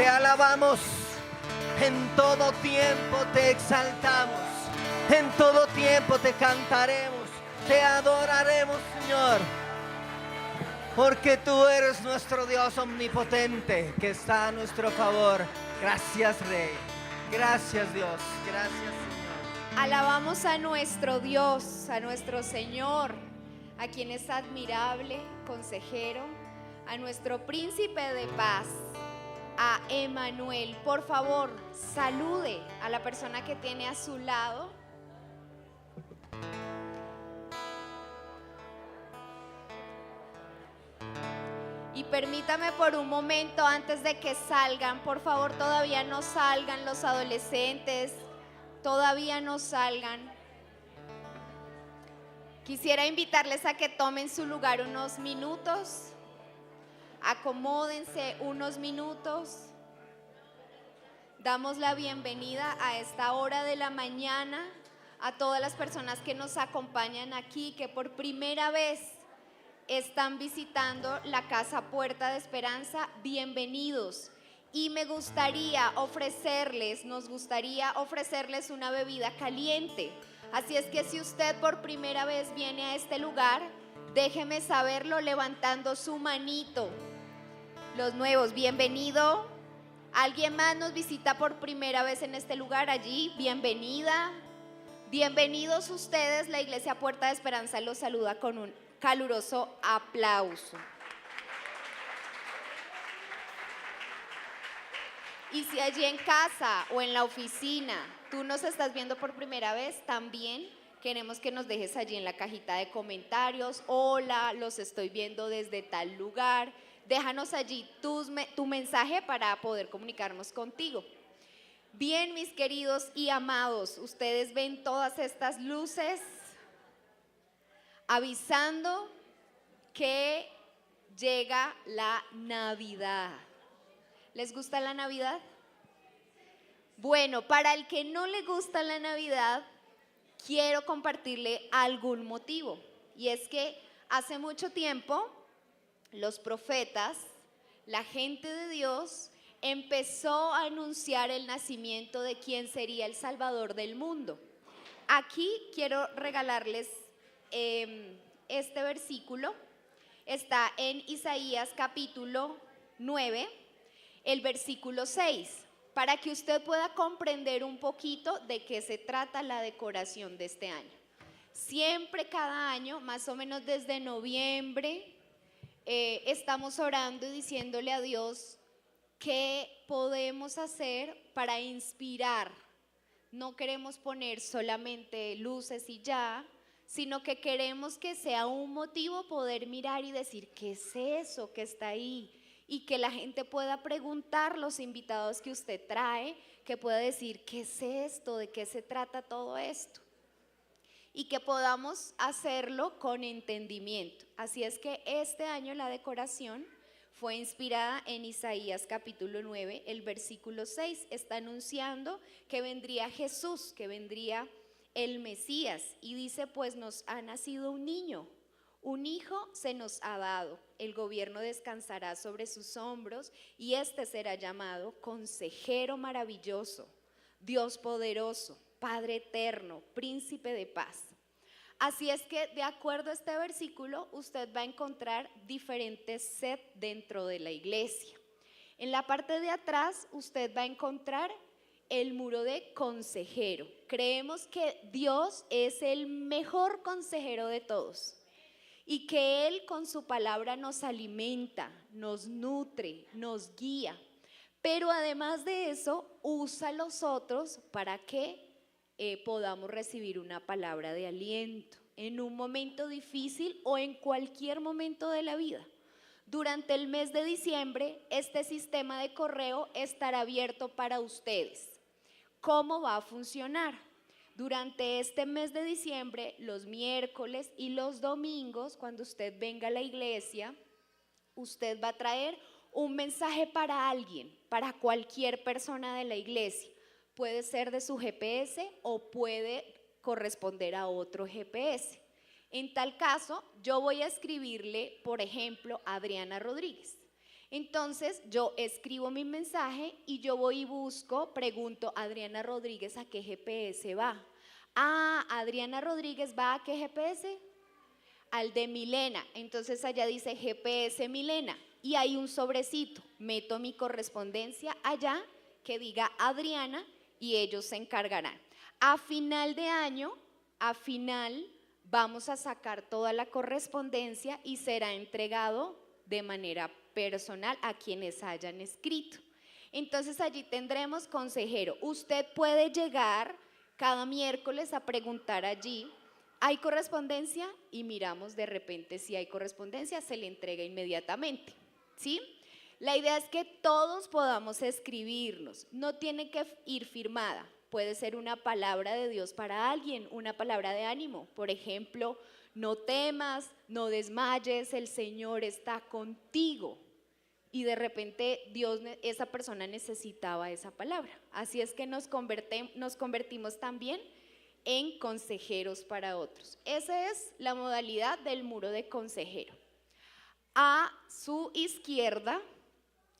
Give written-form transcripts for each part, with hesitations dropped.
Te alabamos, en todo tiempo te exaltamos, en todo tiempo te cantaremos, te adoraremos, Señor, porque tú eres nuestro Dios omnipotente que está a nuestro favor. Gracias, Rey. Gracias, Dios. Gracias, Señor. Alabamos a nuestro Dios, a nuestro Señor, a quien es admirable, consejero, a nuestro príncipe de paz, a Emmanuel. Por favor, salude a la persona que tiene a su lado. Y permítame por un momento, antes de que salgan, por favor, todavía no salgan los adolescentes, todavía no salgan. Quisiera invitarles a que tomen su lugar unos minutos, acomódense unos minutos. Damos la bienvenida a esta hora de la mañana a todas las personas que nos acompañan aquí, que por primera vez están visitando la Casa Puerta de Esperanza. Bienvenidos. Y nos gustaría ofrecerles una bebida caliente. Así es que si usted por primera vez viene a este lugar, déjeme saberlo levantando su manito. Los nuevos, bienvenido. ¿Alguien más nos visita por primera vez en este lugar? Allí, bienvenida. Bienvenidos ustedes. La Iglesia Puerta de Esperanza los saluda con un caluroso aplauso. Y si allí en casa o en la oficina tú nos estás viendo por primera vez, también queremos que nos dejes allí en la cajita de comentarios: hola, los estoy viendo desde tal lugar. Déjanos allí tu mensaje para poder comunicarnos contigo. Bien, mis queridos y amados, ustedes ven todas estas luces avisando que llega la Navidad. ¿Les gusta la Navidad? Bueno, para el que no le gusta la Navidad, quiero compartirle algún motivo. Y es que hace mucho tiempo los profetas, la gente de Dios, empezó a anunciar el nacimiento de quien sería el Salvador del mundo. Aquí quiero regalarles este versículo. Está en Isaías capítulo 9, el versículo 6, para que usted pueda comprender un poquito de qué se trata la decoración de este año. Siempre, cada año, más o menos desde noviembre, estamos orando y diciéndole a Dios qué podemos hacer para inspirar. No queremos poner solamente luces y ya, sino que queremos que sea un motivo poder mirar y decir: ¿qué es eso que está ahí? Y que la gente pueda preguntar, los invitados que usted trae, que pueda decir: ¿qué es esto? ¿De qué se trata todo esto? Y que podamos hacerlo con entendimiento. Así es que este año la decoración fue inspirada en Isaías capítulo 9, el versículo 6. Está anunciando que vendría Jesús, que vendría el Mesías. Y dice: pues nos ha nacido un niño, un hijo se nos ha dado, el gobierno descansará sobre sus hombros y este será llamado Consejero Maravilloso, Dios Poderoso, Padre Eterno, Príncipe de Paz. Así es que, de acuerdo a este versículo, usted va a encontrar diferentes sets dentro de la iglesia. En la parte de atrás usted va a encontrar el muro de consejero. Creemos que Dios es el mejor consejero de todos y que Él con su palabra nos alimenta, nos nutre, nos guía. Pero además de eso, usa a los otros para que podamos recibir una palabra de aliento en un momento difícil o en cualquier momento de la vida. Durante el mes de diciembre, este sistema de correo estará abierto para ustedes. ¿Cómo va a funcionar? Durante este mes de diciembre, los miércoles y los domingos, cuando usted venga a la iglesia, usted va a traer un mensaje para alguien, para cualquier persona de la iglesia. Puede ser de su GPS o puede corresponder a otro GPS. En tal caso, yo voy a escribirle, por ejemplo, a Adriana Rodríguez. Entonces yo escribo mi mensaje y yo voy y busco, pregunto a Adriana Rodríguez a qué GPS va. Ah, Adriana Rodríguez va a qué GPS, al de Milena. Entonces allá dice GPS Milena y hay un sobrecito. Meto mi correspondencia allá que diga Adriana y ellos se encargarán. A final de año, vamos a sacar toda la correspondencia y será entregado de manera personal a quienes hayan escrito. Entonces allí tendremos consejero. Usted puede llegar cada miércoles a preguntar allí, ¿hay correspondencia? Y miramos de repente si hay correspondencia, se le entrega inmediatamente, ¿sí? La idea es que todos podamos escribirnos, no tiene que ir firmada, puede ser una palabra de Dios para alguien, una palabra de ánimo, por ejemplo, no temas, no desmayes, el Señor está contigo. Y de repente esa persona necesitaba esa palabra. Así es que nos convertimos también en consejeros para otros. Esa es la modalidad del muro de consejero. A su izquierda,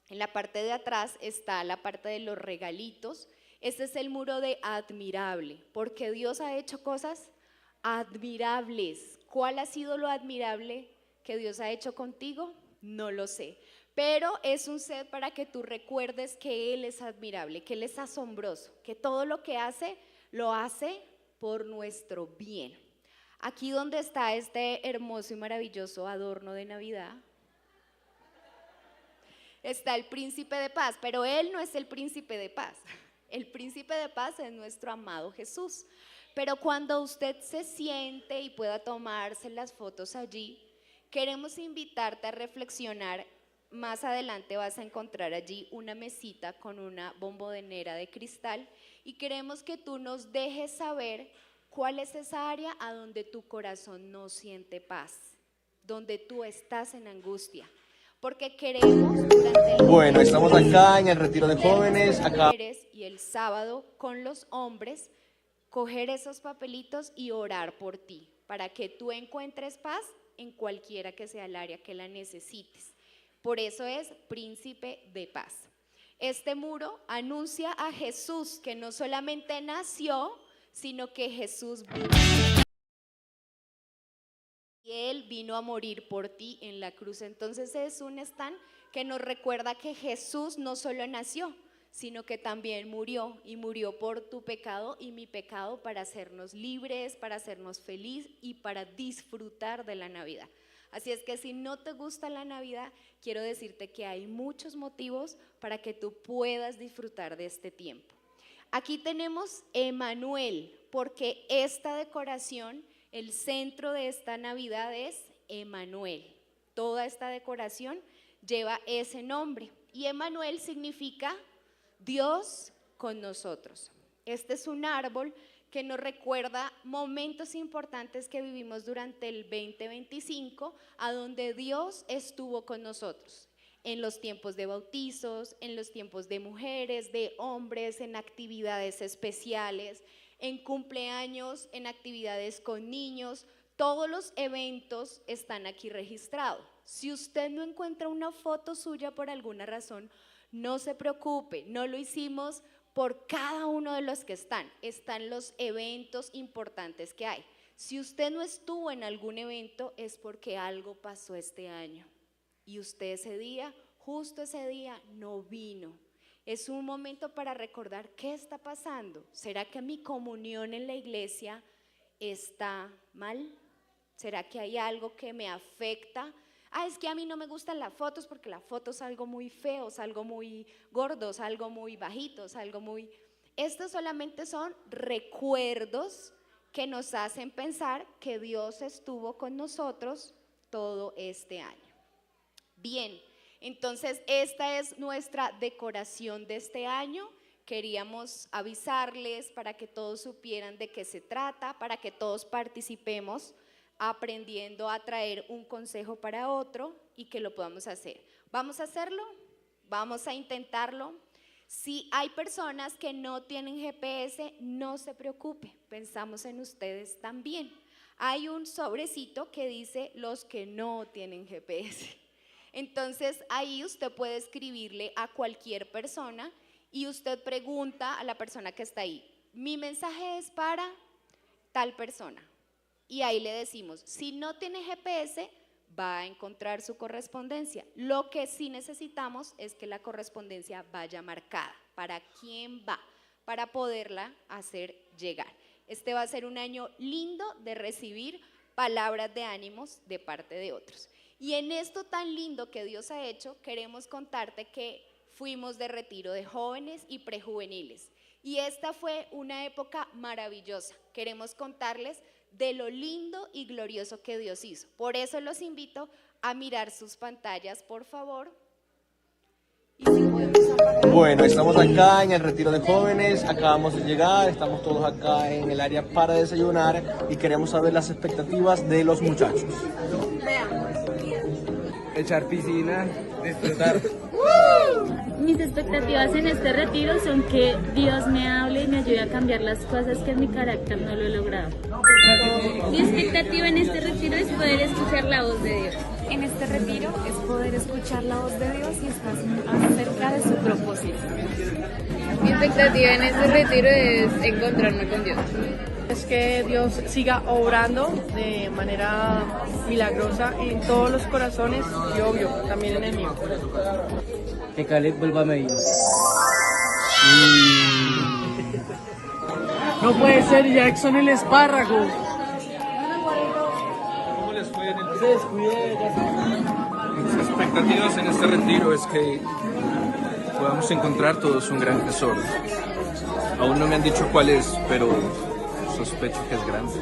en la parte de atrás, está la parte de los regalitos. Este es el muro de admirable, porque Dios ha hecho cosas admirables. ¿Cuál ha sido lo admirable que Dios ha hecho contigo? No lo sé, pero es un set para que tú recuerdes que Él es admirable, que Él es asombroso, que todo lo que hace, lo hace por nuestro bien. Aquí donde está este hermoso y maravilloso adorno de Navidad, está el príncipe de paz, pero Él no es el príncipe de paz. El príncipe de paz es nuestro amado Jesús. Pero cuando usted se siente y pueda tomarse las fotos allí, queremos invitarte a reflexionar. Más adelante vas a encontrar allí una mesita con una bombonera de cristal y queremos que tú nos dejes saber cuál es esa área a donde tu corazón no siente paz, donde tú estás en angustia. Porque queremos durante el Bueno, estamos acá en el retiro de jóvenes, acá. Y el sábado con los hombres, coger esos papelitos y orar por ti, para que tú encuentres paz en cualquiera que sea el área que la necesites. Por eso es príncipe de paz. Este muro anuncia a Jesús, que no solamente nació, sino que Jesús vino. Y Él vino a morir por ti en la cruz. Entonces es un stand que nos recuerda que Jesús no solo nació, sino que también murió, y murió por tu pecado y mi pecado para hacernos libres, para hacernos felices y para disfrutar de la Navidad. Así es que si no te gusta la Navidad, quiero decirte que hay muchos motivos para que tú puedas disfrutar de este tiempo. Aquí tenemos Emanuel, porque esta decoración, el centro de esta Navidad es Emanuel. Toda esta decoración lleva ese nombre y Emanuel significa Dios con nosotros. Este es un árbol que nos recuerda momentos importantes que vivimos durante el 2025, a donde Dios estuvo con nosotros, en los tiempos de bautizos, en los tiempos de mujeres, de hombres, en actividades especiales, en cumpleaños, en actividades con niños. Todos los eventos están aquí registrados. Si usted no encuentra una foto suya por alguna razón, no se preocupe, no lo hicimos por cada uno de los que están los eventos importantes que hay. Si usted no estuvo en algún evento es porque algo pasó este año y usted ese día, justo ese día, no vino. Es un momento para recordar qué está pasando. ¿Será que mi comunión en la iglesia está mal? ¿Será que hay algo que me afecta? Es que a mí no me gustan las fotos porque la foto es algo muy feo, es algo muy gordo, es algo muy bajito, es algo muy... Estos solamente son recuerdos que nos hacen pensar que Dios estuvo con nosotros todo este año. Bien, entonces esta es nuestra decoración de este año. Queríamos avisarles para que todos supieran de qué se trata, para que todos participemos aprendiendo a traer un consejo para otro y que lo podamos hacer. ¿Vamos a hacerlo? ¿Vamos a intentarlo? Si hay personas que no tienen GPS, no se preocupe, pensamos en ustedes también. Hay un sobrecito que dice los que no tienen GPS. Entonces ahí usted puede escribirle a cualquier persona y usted pregunta a la persona que está ahí, mi mensaje es para tal persona. Y ahí le decimos, si no tiene GPS, va a encontrar su correspondencia. Lo que sí necesitamos es que la correspondencia vaya marcada. ¿Para quién va? Para poderla hacer llegar. Este va a ser un año lindo de recibir palabras de ánimos de parte de otros. Y en esto tan lindo que Dios ha hecho, queremos contarte que fuimos de retiro de jóvenes y prejuveniles. Y esta fue una época maravillosa. Queremos contarles de lo lindo y glorioso que Dios hizo. Por eso los invito a mirar sus pantallas, por favor. Y si podemos apagar. Bueno, estamos acá en el retiro de jóvenes, acabamos de llegar, estamos todos acá en el área para desayunar y queremos saber las expectativas de los muchachos. Echar piscina, disfrutar. Mis expectativas en este retiro son que Dios me hable y me ayude a cambiar las cosas que en mi carácter no lo he logrado. Mi expectativa en este retiro es poder escuchar la voz de Dios. En este retiro es poder escuchar la voz de Dios y estar cerca de su propósito. Mi expectativa en este retiro es encontrarme con Dios. Es que Dios siga obrando de manera milagrosa en todos los corazones y obvio, también en el mío. Que Caleb vuelva a Medellín. No puede ser, Jackson el espárrago. ¿Cómo les fue en el Mis expectativas en este retiro es que podamos encontrar todos un gran tesoro. Aún no me han dicho cuál es, pero sospecho que es grande.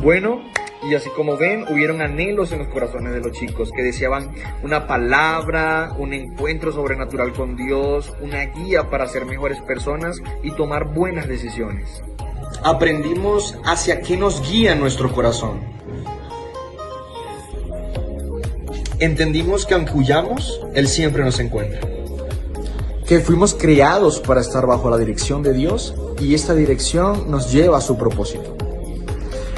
Bueno, y así como ven, hubieron anhelos en los corazones de los chicos que deseaban una palabra, un encuentro sobrenatural con Dios, una guía para ser mejores personas y tomar buenas decisiones. Aprendimos hacia qué nos guía nuestro corazón. Entendimos que aunque huyamos, Él siempre nos encuentra. Que fuimos creados para estar bajo la dirección de Dios y esta dirección nos lleva a su propósito.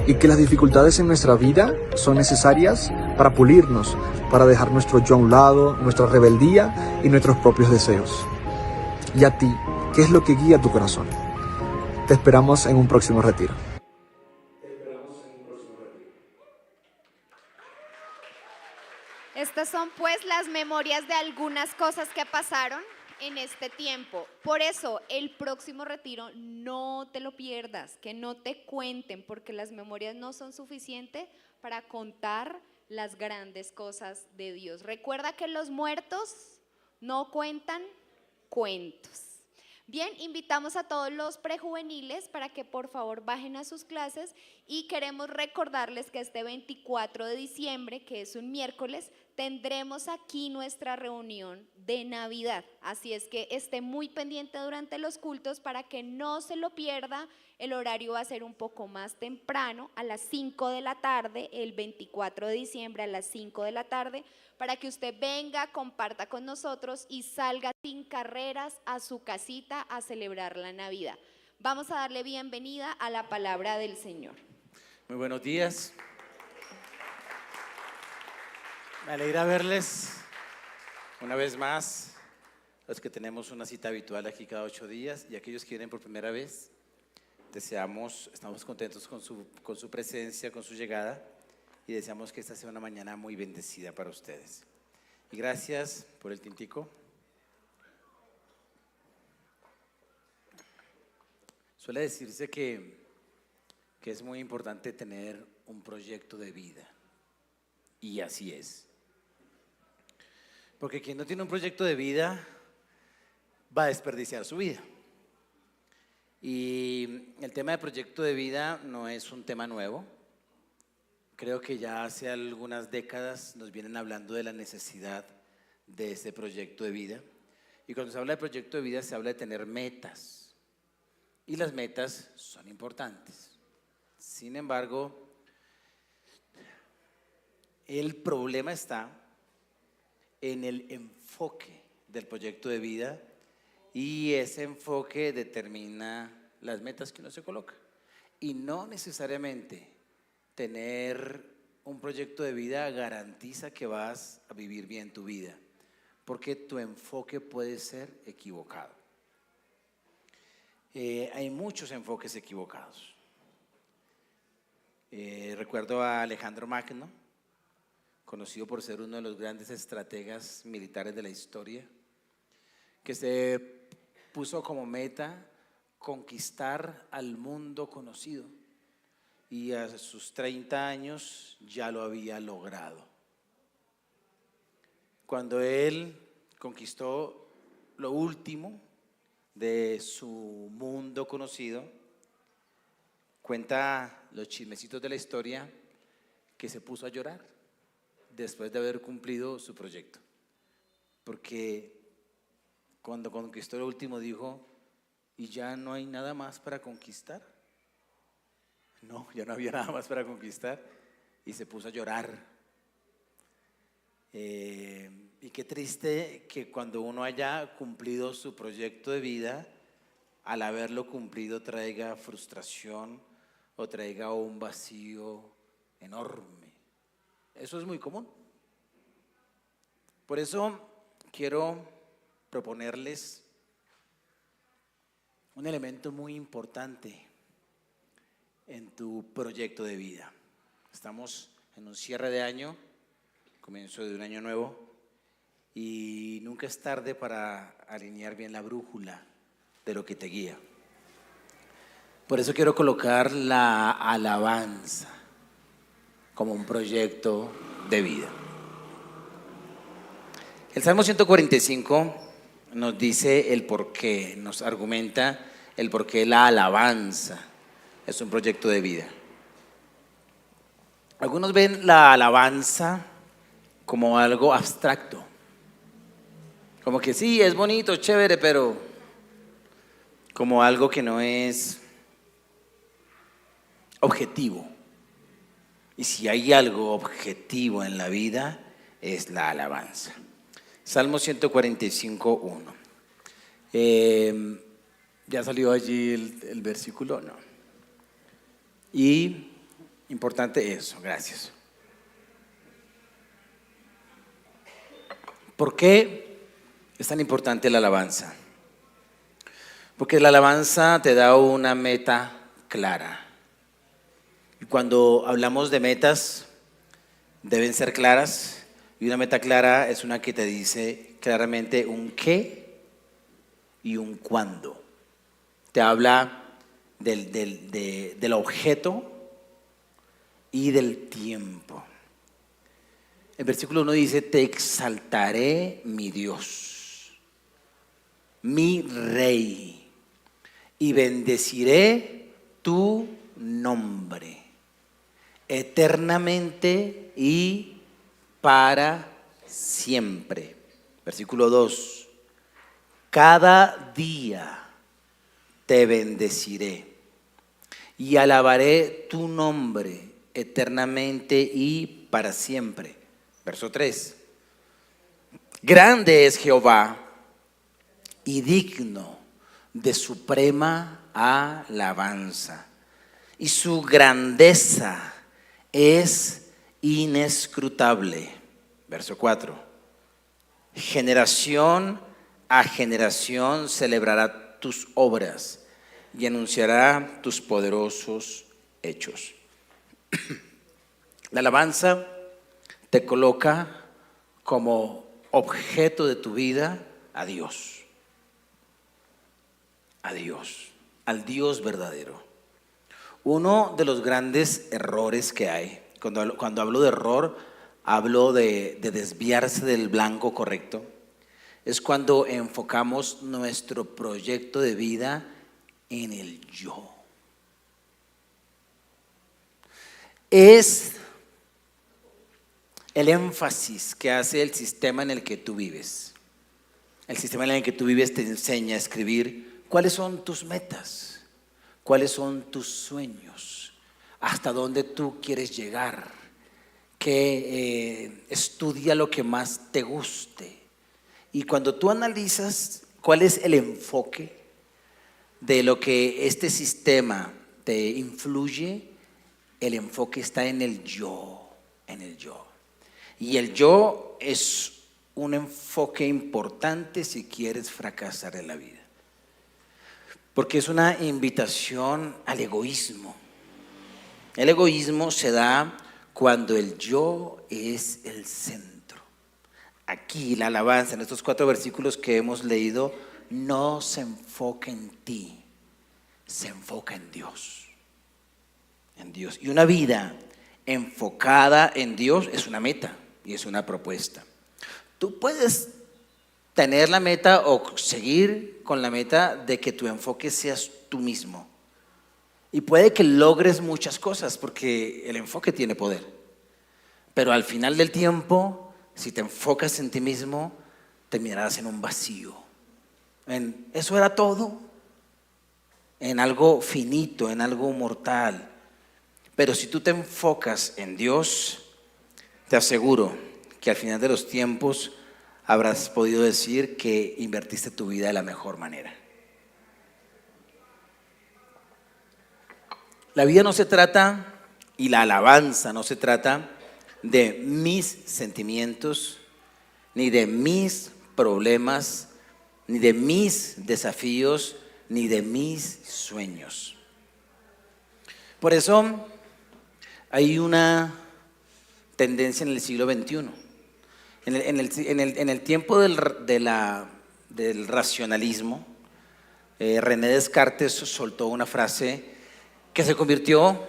Y que las dificultades en nuestra vida son necesarias para pulirnos, para dejar nuestro yo a un lado, nuestra rebeldía y nuestros propios deseos. ¿Y a ti, qué es lo que guía tu corazón? Te esperamos en un próximo retiro. Estas son pues las memorias de algunas cosas que pasaron en este tiempo. Por eso, el próximo retiro no te lo pierdas, que no te cuenten, porque las memorias no son suficientes para contar las grandes cosas de Dios. Recuerda que los muertos no cuentan cuentos. Bien, invitamos a todos los prejuveniles para que por favor bajen a sus clases y queremos recordarles que este 24 de diciembre, que es un miércoles, tendremos aquí nuestra reunión de Navidad. Así es que esté muy pendiente durante los cultos para que no se lo pierda. El horario va a ser un poco más temprano, a las 5 de la tarde, el 24 de diciembre a las 5 de la tarde, para que usted venga, comparta con nosotros y salga sin carreras a su casita a celebrar la Navidad. Vamos a darle bienvenida a la palabra del Señor. Muy buenos días. Me alegra verles una vez más, los que tenemos una cita habitual aquí cada 8 días y aquellos que vienen por primera vez. Estamos contentos con su presencia, con su llegada y deseamos que esta sea una mañana muy bendecida para ustedes. Y gracias por el tintico. Suele decirse que es muy importante tener un proyecto de vida y así es. Porque quien no tiene un proyecto de vida va a desperdiciar su vida. Y el tema de proyecto de vida no es un tema nuevo. Creo que ya hace algunas décadas nos vienen hablando de la necesidad de ese proyecto de vida. Y cuando se habla de proyecto de vida se habla de tener metas. Y las metas son importantes. Sin embargo, el problema está en el enfoque del proyecto de vida y ese enfoque determina las metas que uno se coloca. Y no necesariamente tener un proyecto de vida garantiza que vas a vivir bien tu vida, porque tu enfoque puede ser equivocado. Hay muchos enfoques equivocados. Recuerdo a Alejandro Magno, conocido por ser uno de los grandes estrategas militares de la historia, que se puso como meta conquistar al mundo conocido y a sus 30 años ya lo había logrado. Cuando él conquistó lo último de su mundo conocido, cuenta los chismecitos de la historia que se puso a llorar después de haber cumplido su proyecto, porque cuando conquistó lo último dijo: ¿y ya no hay nada más para conquistar? No, ya no había nada más para conquistar y se puso a llorar. Y qué triste que cuando uno haya cumplido su proyecto de vida, al haberlo cumplido traiga frustración o traiga un vacío enorme. Eso es muy común. Por eso quiero proponerles un elemento muy importante en tu proyecto de vida. Estamos en un cierre de año, comienzo de un año nuevo, y nunca es tarde para alinear bien la brújula de lo que te guía. Por eso quiero colocar la alabanza como un proyecto de vida. El Salmo 145 nos dice el porqué, nos argumenta el porqué la alabanza es un proyecto de vida. Algunos ven la alabanza como algo abstracto, como que sí, es bonito, chévere, pero como algo que no es objetivo. Y si hay algo objetivo en la vida, es la alabanza. Salmo 145:1. Ya salió allí el versículo, ¿no? Y importante eso, gracias. ¿Por qué es tan importante la alabanza? Porque la alabanza te da una meta clara. Y cuando hablamos de metas, deben ser claras Y una meta clara es una que te dice claramente un qué y un cuándo. Te habla del objeto y del tiempo. El versículo 1 dice: te exaltaré, mi Dios, mi Rey, y bendeciré tu nombre eternamente y para siempre. Versículo 2: cada día te bendeciré y alabaré tu nombre eternamente y para siempre. Verso 3: grande es Jehová y digno de suprema alabanza, y su grandeza es inescrutable. Verso 4: generación a generación celebrará tus obras y anunciará tus poderosos hechos. La alabanza te coloca como objeto de tu vida a Dios, al Dios verdadero. Uno de los grandes errores que hay, cuando hablo de error, hablo de desviarse del blanco correcto, es cuando enfocamos nuestro proyecto de vida en el yo. Es el énfasis que hace el sistema en el que tú vives. El sistema en el que tú vives te enseña a escribir cuáles son tus metas, cuáles son tus sueños, hasta dónde tú quieres llegar, que estudia lo que más te guste. Y cuando tú analizas cuál es el enfoque de lo que este sistema te influye, el enfoque está en el yo, en el yo. Y el yo es un enfoque importante si quieres fracasar en la vida, porque es una invitación al egoísmo. El egoísmo se da cuando el yo es el centro. Aquí la alabanza, en estos 4 versículos que hemos leído, no se enfoca en ti, se enfoca en Dios. En Dios. Y una vida enfocada en Dios es una meta y es una propuesta. Tú puedes tener la meta o seguir con la meta de que tu enfoque seas tú mismo. Y puede que logres muchas cosas porque el enfoque tiene poder. Pero al final del tiempo, si te enfocas en ti mismo, terminarás en un vacío. En eso era todo, en algo finito, en algo mortal. Pero si tú te enfocas en Dios, te aseguro que al final de los tiempos habrás podido decir que invertiste tu vida de la mejor manera. La vida no se trata, y la alabanza no se trata de mis sentimientos, ni de mis problemas, ni de mis desafíos, ni de mis sueños. Por eso hay una tendencia en el siglo XXI. En el tiempo del racionalismo, René Descartes soltó una frase que se convirtió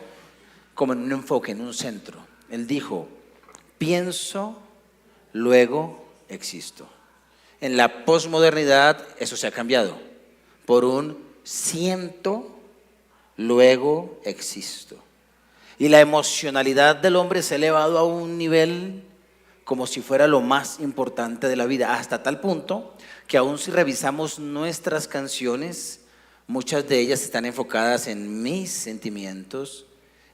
como en un enfoque, en un centro. Él dijo: pienso, luego existo. En la posmodernidad eso se ha cambiado por un siento, luego existo. Y la emocionalidad del hombre se ha elevado a un nivel como si fuera lo más importante de la vida, hasta tal punto que aún si revisamos nuestras canciones, muchas de ellas están enfocadas en mis sentimientos,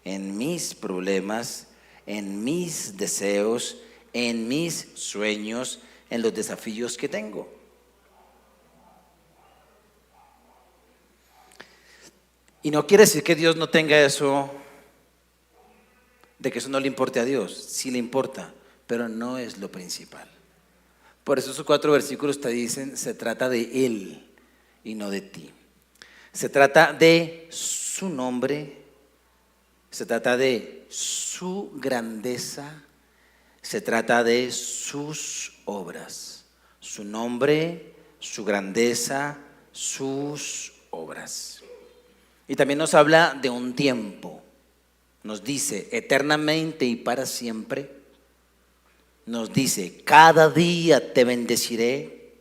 en mis problemas, en mis deseos, en mis sueños, en los desafíos que tengo. Y no quiere decir que Dios no tenga eso, de que eso no le importe a Dios. Sí le importa, pero no es lo principal. Por eso esos 4 versículos te dicen: se trata de Él y no de ti. Se trata de su nombre, se trata de su grandeza, Se trata de sus obras, su nombre, su grandeza, sus obras. Y también nos habla de un tiempo. Nos dice eternamente y para siempre. Nos dice cada día te bendeciré.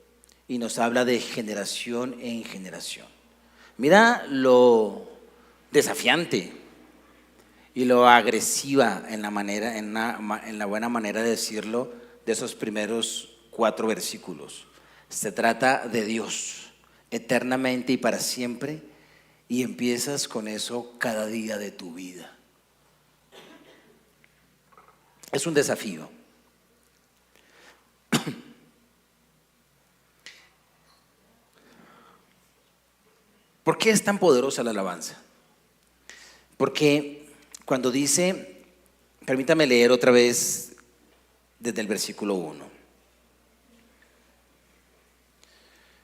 Y nos habla de generación en generación. Mira lo desafiante y lo agresiva en la buena manera de decirlo de esos primeros 4 versículos. Se trata de Dios eternamente y para siempre, y empiezas con eso cada día de tu vida. Es un desafío. ¿Por qué es tan poderosa la alabanza? Porque cuando dice, permítame leer otra vez desde el versículo 1.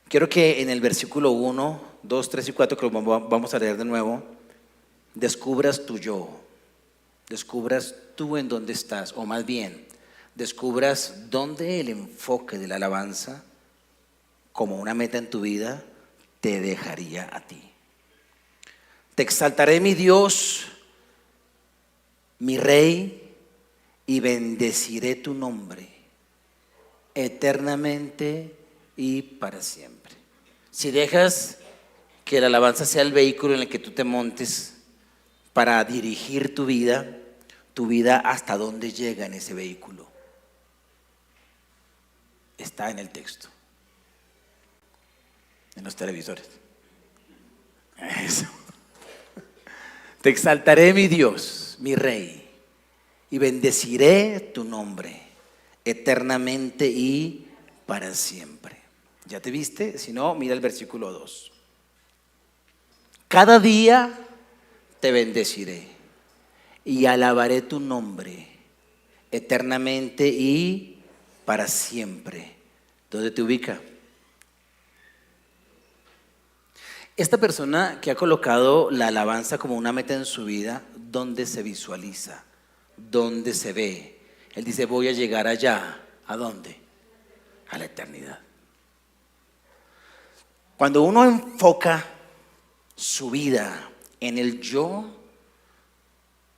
Quiero que en el versículo 1, 2, 3 y 4, que lo vamos a leer de nuevo, descubras tu yo, descubras tú en dónde estás, o más bien, descubras dónde el enfoque de la alabanza como una meta en tu vida te dejaría a ti. Te exaltaré, mi Dios, mi Rey, y bendeciré tu nombre eternamente y para siempre. Si dejas que la alabanza sea el vehículo en el que tú te montes para dirigir tu vida hasta dónde llega en ese vehículo, está en el texto, en los televisores. Eso. Te exaltaré, mi Dios, mi Rey, y bendeciré tu nombre eternamente y para siempre. ¿Ya te viste? Si no, mira el versículo 2. Cada día te bendeciré y alabaré tu nombre eternamente y para siempre. ¿Dónde te ubica? Esta persona que ha colocado la alabanza como una meta en su vida, ¿dónde se visualiza? ¿Dónde se ve? Él dice, voy a llegar allá. ¿A dónde? A la eternidad. Cuando uno enfoca su vida en el yo,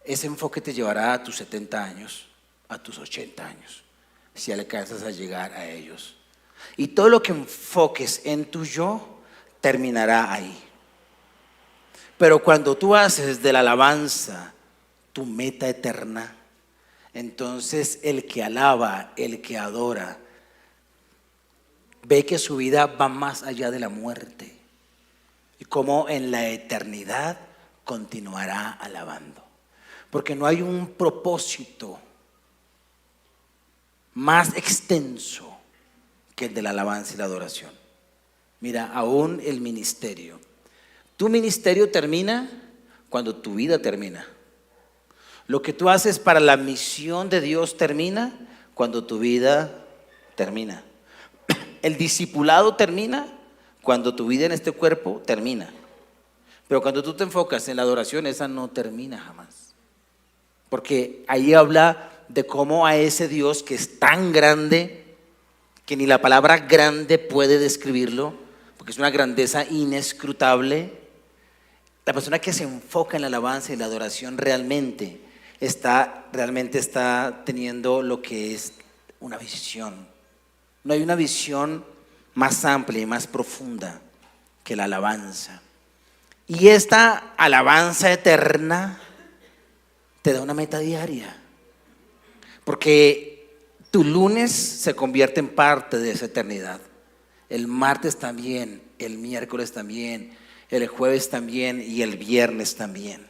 ese enfoque te llevará a tus 70 años, a tus 80 años, si alcanzas a llegar a ellos. Y todo lo que enfoques en tu yo terminará ahí. Pero cuando tú haces de la alabanza tu meta eterna, entonces el que alaba, el que adora, ve que su vida va más allá de la muerte y cómo en la eternidad continuará alabando. Porque no hay un propósito más extenso que el de la alabanza y la adoración. Mira, aún el ministerio. Tu ministerio termina cuando tu vida termina. Lo que tú haces para la misión de Dios termina cuando tu vida termina. El discipulado termina cuando tu vida en este cuerpo termina. Pero cuando tú te enfocas en la adoración, esa no termina jamás. Porque ahí habla de cómo a ese Dios que es tan grande, que ni la palabra grande puede describirlo, porque es una grandeza inescrutable. La persona que se enfoca en la alabanza y la adoración realmente está teniendo lo que es una visión. No hay una visión más amplia y más profunda que la alabanza. Y esta alabanza eterna te da una meta diaria, porque tu lunes se convierte en parte de esa eternidad. El martes también, el miércoles también, el jueves también y el viernes también.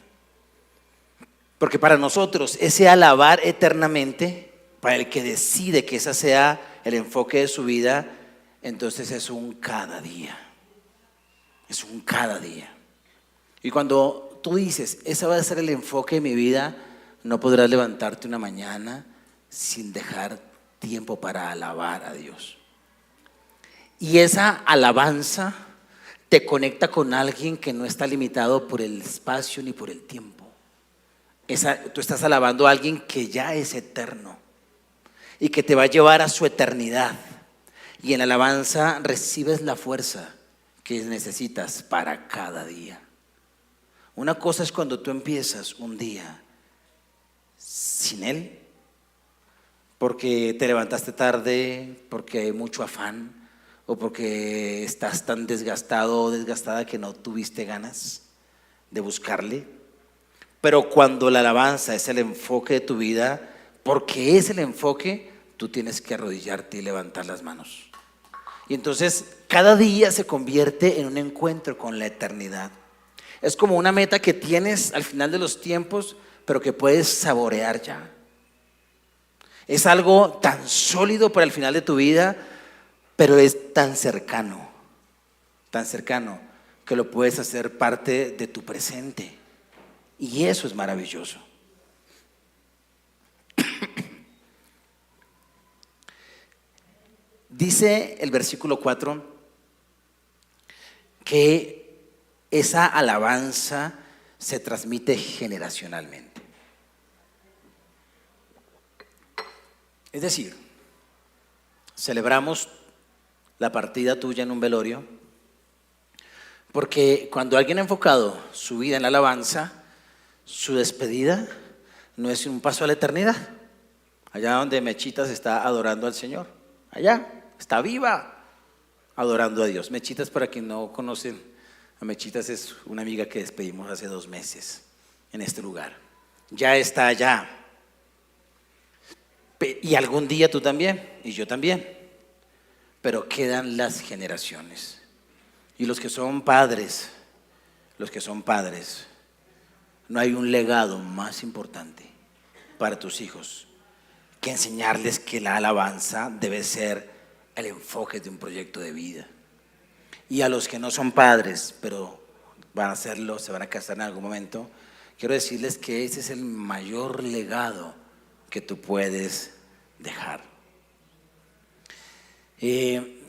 Porque para nosotros ese alabar eternamente, para el que decide que ese sea el enfoque de su vida, entonces es un cada día. Es un cada día. Y cuando tú dices, ese va a ser el enfoque de mi vida, no podrás levantarte una mañana sin dejar tiempo para alabar a Dios. Y esa alabanza te conecta con alguien que no está limitado por el espacio ni por el tiempo. Tú estás alabando a alguien que ya es eterno. y que te va a llevar a su eternidad. Y en la alabanza recibes la fuerza que necesitas para cada día. Una cosa es cuando tú empiezas un día sin Él, porque te levantaste tarde, porque hay mucho afán, o porque estás tan desgastado o desgastada que no tuviste ganas de buscarle. Pero cuando la alabanza es el enfoque de tu vida, porque es el enfoque, tú tienes que arrodillarte y levantar las manos. Y entonces cada día se convierte en un encuentro con la eternidad. Es como una meta que tienes al final de los tiempos, pero que puedes saborear ya. Es algo tan sólido para el final de tu vida, pero es tan cercano que lo puedes hacer parte de tu presente. Y eso es maravilloso. Dice el versículo 4 que esa alabanza se transmite generacionalmente. Es decir, celebramos la partida tuya en un velorio, porque cuando alguien ha enfocado su vida en la alabanza, su despedida no es un paso a la eternidad. Allá donde Mechitas está adorando al Señor, allá está viva adorando a Dios. Mechitas, para quien no conocen a Mechitas, es una amiga que despedimos hace 2 meses en este lugar. Ya está allá. Y algún día tú también, y yo también. Pero quedan las generaciones. Y los que son padres, no hay un legado más importante para tus hijos que enseñarles que la alabanza debe ser el enfoque de un proyecto de vida. Y a los que no son padres, pero van a hacerlo, se van a casar en algún momento, quiero decirles que ese es el mayor legado que tú puedes dejar.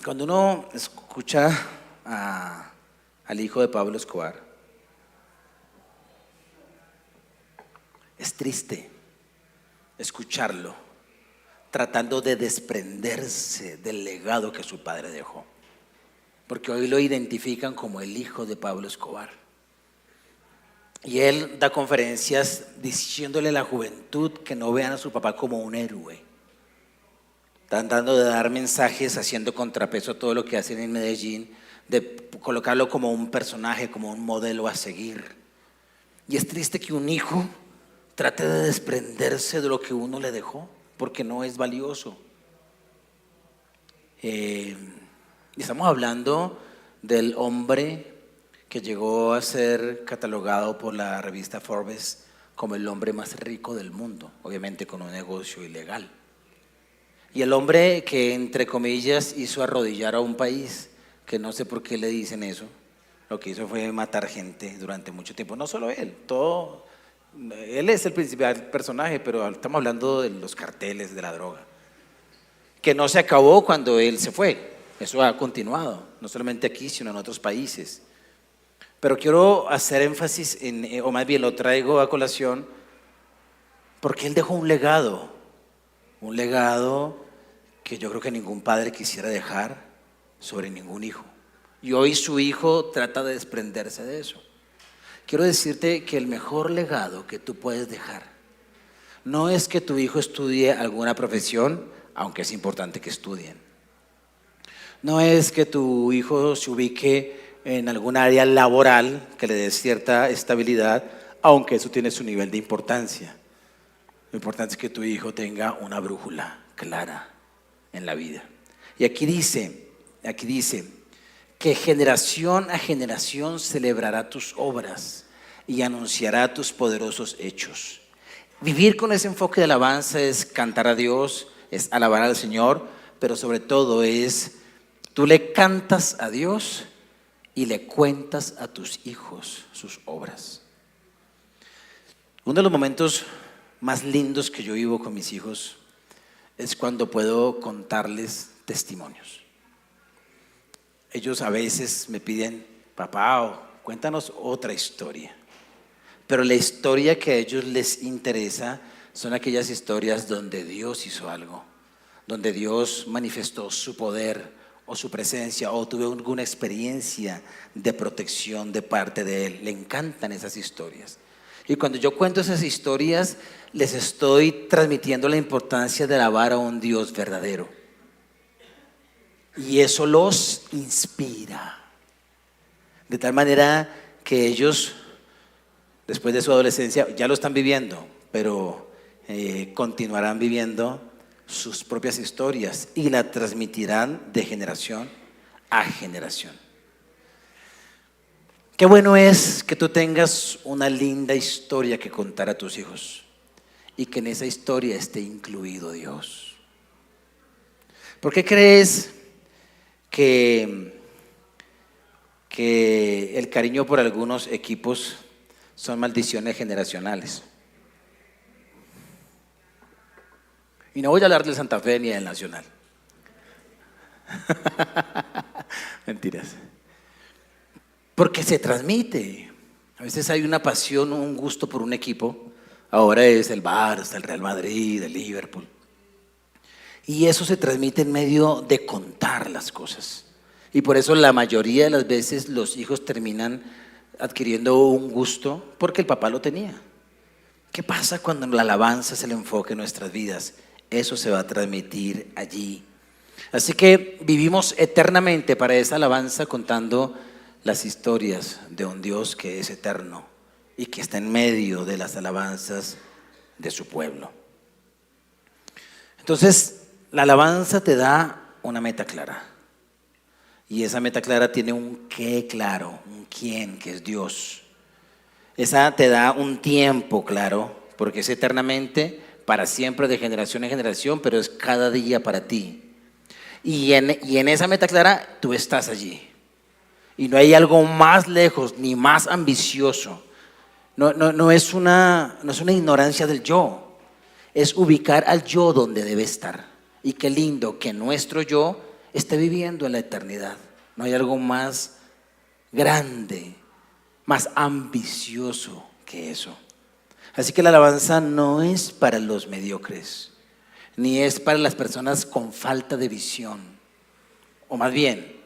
Cuando uno escucha al hijo de Pablo Escobar, es triste escucharlo tratando de desprenderse del legado que su padre dejó, porque hoy lo identifican como el hijo de Pablo Escobar. Y él da conferencias diciéndole a la juventud que no vean a su papá como un héroe, tratando de dar mensajes, haciendo contrapeso a todo lo que hacen en Medellín, de colocarlo como un personaje, como un modelo a seguir. Y es triste que un hijo trate de desprenderse de lo que uno le dejó, porque no es valioso. Estamos hablando del hombre que llegó a ser catalogado por la revista Forbes como el hombre más rico del mundo, obviamente con un negocio ilegal. Y el hombre que, entre comillas, hizo arrodillar a un país, que no sé por qué le dicen eso, lo que hizo fue matar gente durante mucho tiempo. No solo él, él es el principal personaje, pero estamos hablando de los carteles de la droga, que no se acabó cuando él se fue. Eso ha continuado, no solamente aquí, sino en otros países. Pero quiero hacer énfasis o más bien lo traigo a colación, porque él dejó un legado que yo creo que ningún padre quisiera dejar sobre ningún hijo. Y hoy su hijo trata de desprenderse de eso. Quiero decirte que el mejor legado que tú puedes dejar no es que tu hijo estudie alguna profesión, aunque es importante que estudien. No es que tu hijo se ubique en algún área laboral que le dé cierta estabilidad, aunque eso tiene su nivel de importancia. Lo importante es que tu hijo tenga una brújula clara en la vida. Y aquí dice que generación a generación celebrará tus obras y anunciará tus poderosos hechos. Vivir con ese enfoque de alabanza es cantar a Dios, es alabar al Señor, pero sobre todo tú le cantas a Dios y le cuentas a tus hijos sus obras. Uno de los momentos más lindos que yo vivo con mis hijos es cuando puedo contarles testimonios. Ellos a veces me piden, papá, cuéntanos otra historia. Pero la historia que a ellos les interesa son aquellas historias donde Dios hizo algo, donde Dios manifestó su poder o su presencia o tuve alguna experiencia de protección de parte de Él. Le encantan esas historias. Y cuando yo cuento esas historias, les estoy transmitiendo la importancia de alabar a un Dios verdadero. Y eso los inspira. De tal manera que ellos, después de su adolescencia, ya lo están viviendo, pero continuarán viviendo sus propias historias y la transmitirán de generación a generación. Qué bueno es que tú tengas una linda historia que contar a tus hijos y que en esa historia esté incluido Dios. ¿Por qué crees que el cariño por algunos equipos son maldiciones generacionales? Y no voy a hablar del Santa Fe ni del Nacional. Mentiras. Porque se transmite. A veces hay una pasión, un gusto por un equipo. Ahora es el Barça, el Real Madrid, el Liverpool. Y eso se transmite en medio de contar las cosas. Y por eso la mayoría de las veces los hijos terminan adquiriendo un gusto porque el papá lo tenía. ¿Qué pasa cuando la alabanza es el enfoque en nuestras vidas? Eso se va a transmitir allí. Así que vivimos eternamente para esa alabanza contando las historias de un Dios que es eterno y que está en medio de las alabanzas de su pueblo. Entonces, la alabanza te da una meta clara. Y esa meta clara tiene un qué claro, un quién, que es Dios. Esa te da un tiempo claro, porque es eternamente, para siempre, de generación en generación, pero es cada día para ti. Y en esa meta clara, tú estás allí. Y no hay algo más lejos ni más ambicioso. No es una ignorancia del yo. Es ubicar al yo donde debe estar. Y qué lindo que nuestro yo esté viviendo en la eternidad. No hay algo más grande, más ambicioso que eso. Así que la alabanza no es para los mediocres, ni es para las personas con falta de visión. O más bien,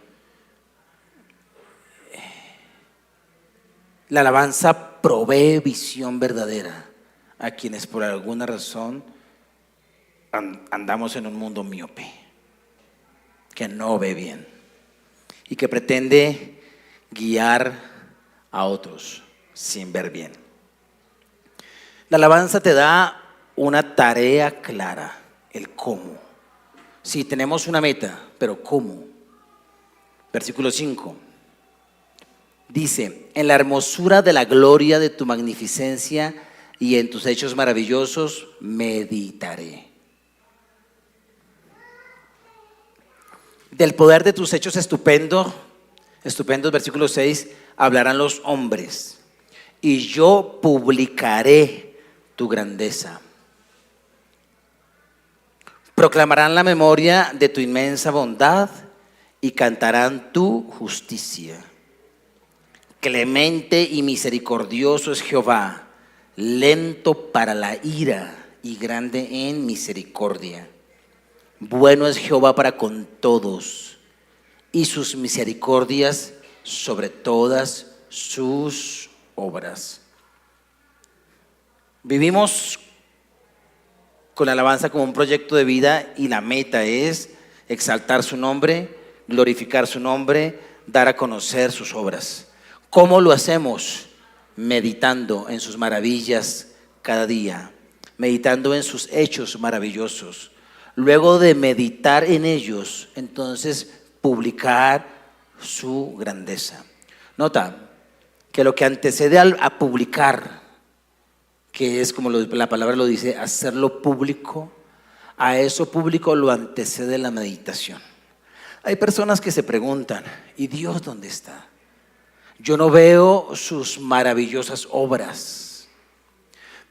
la alabanza provee visión verdadera a quienes por alguna razón andamos en un mundo miope, que no ve bien y que pretende guiar a otros sin ver bien. La alabanza te da una tarea clara, el cómo. Sí, tenemos una meta, pero ¿cómo? Versículo 5. Dice, en la hermosura de la gloria de tu magnificencia y en tus hechos maravillosos meditaré. Del poder de tus hechos estupendos, versículo 6, hablarán los hombres, y yo publicaré tu grandeza. Proclamarán la memoria de tu inmensa bondad y cantarán tu justicia. Clemente y misericordioso es Jehová, lento para la ira y grande en misericordia. Bueno es Jehová para con todos, y sus misericordias sobre todas sus obras. Vivimos con la alabanza como un proyecto de vida y la meta es exaltar su nombre, glorificar su nombre, dar a conocer sus obras. ¿Cómo lo hacemos? Meditando en sus maravillas cada día, meditando en sus hechos maravillosos. Luego de meditar en ellos, entonces publicar su grandeza. Nota que lo que antecede a publicar, que es como la palabra lo dice, hacerlo público, a eso público lo antecede la meditación. Hay personas que se preguntan, ¿y Dios dónde está? Yo no veo sus maravillosas obras.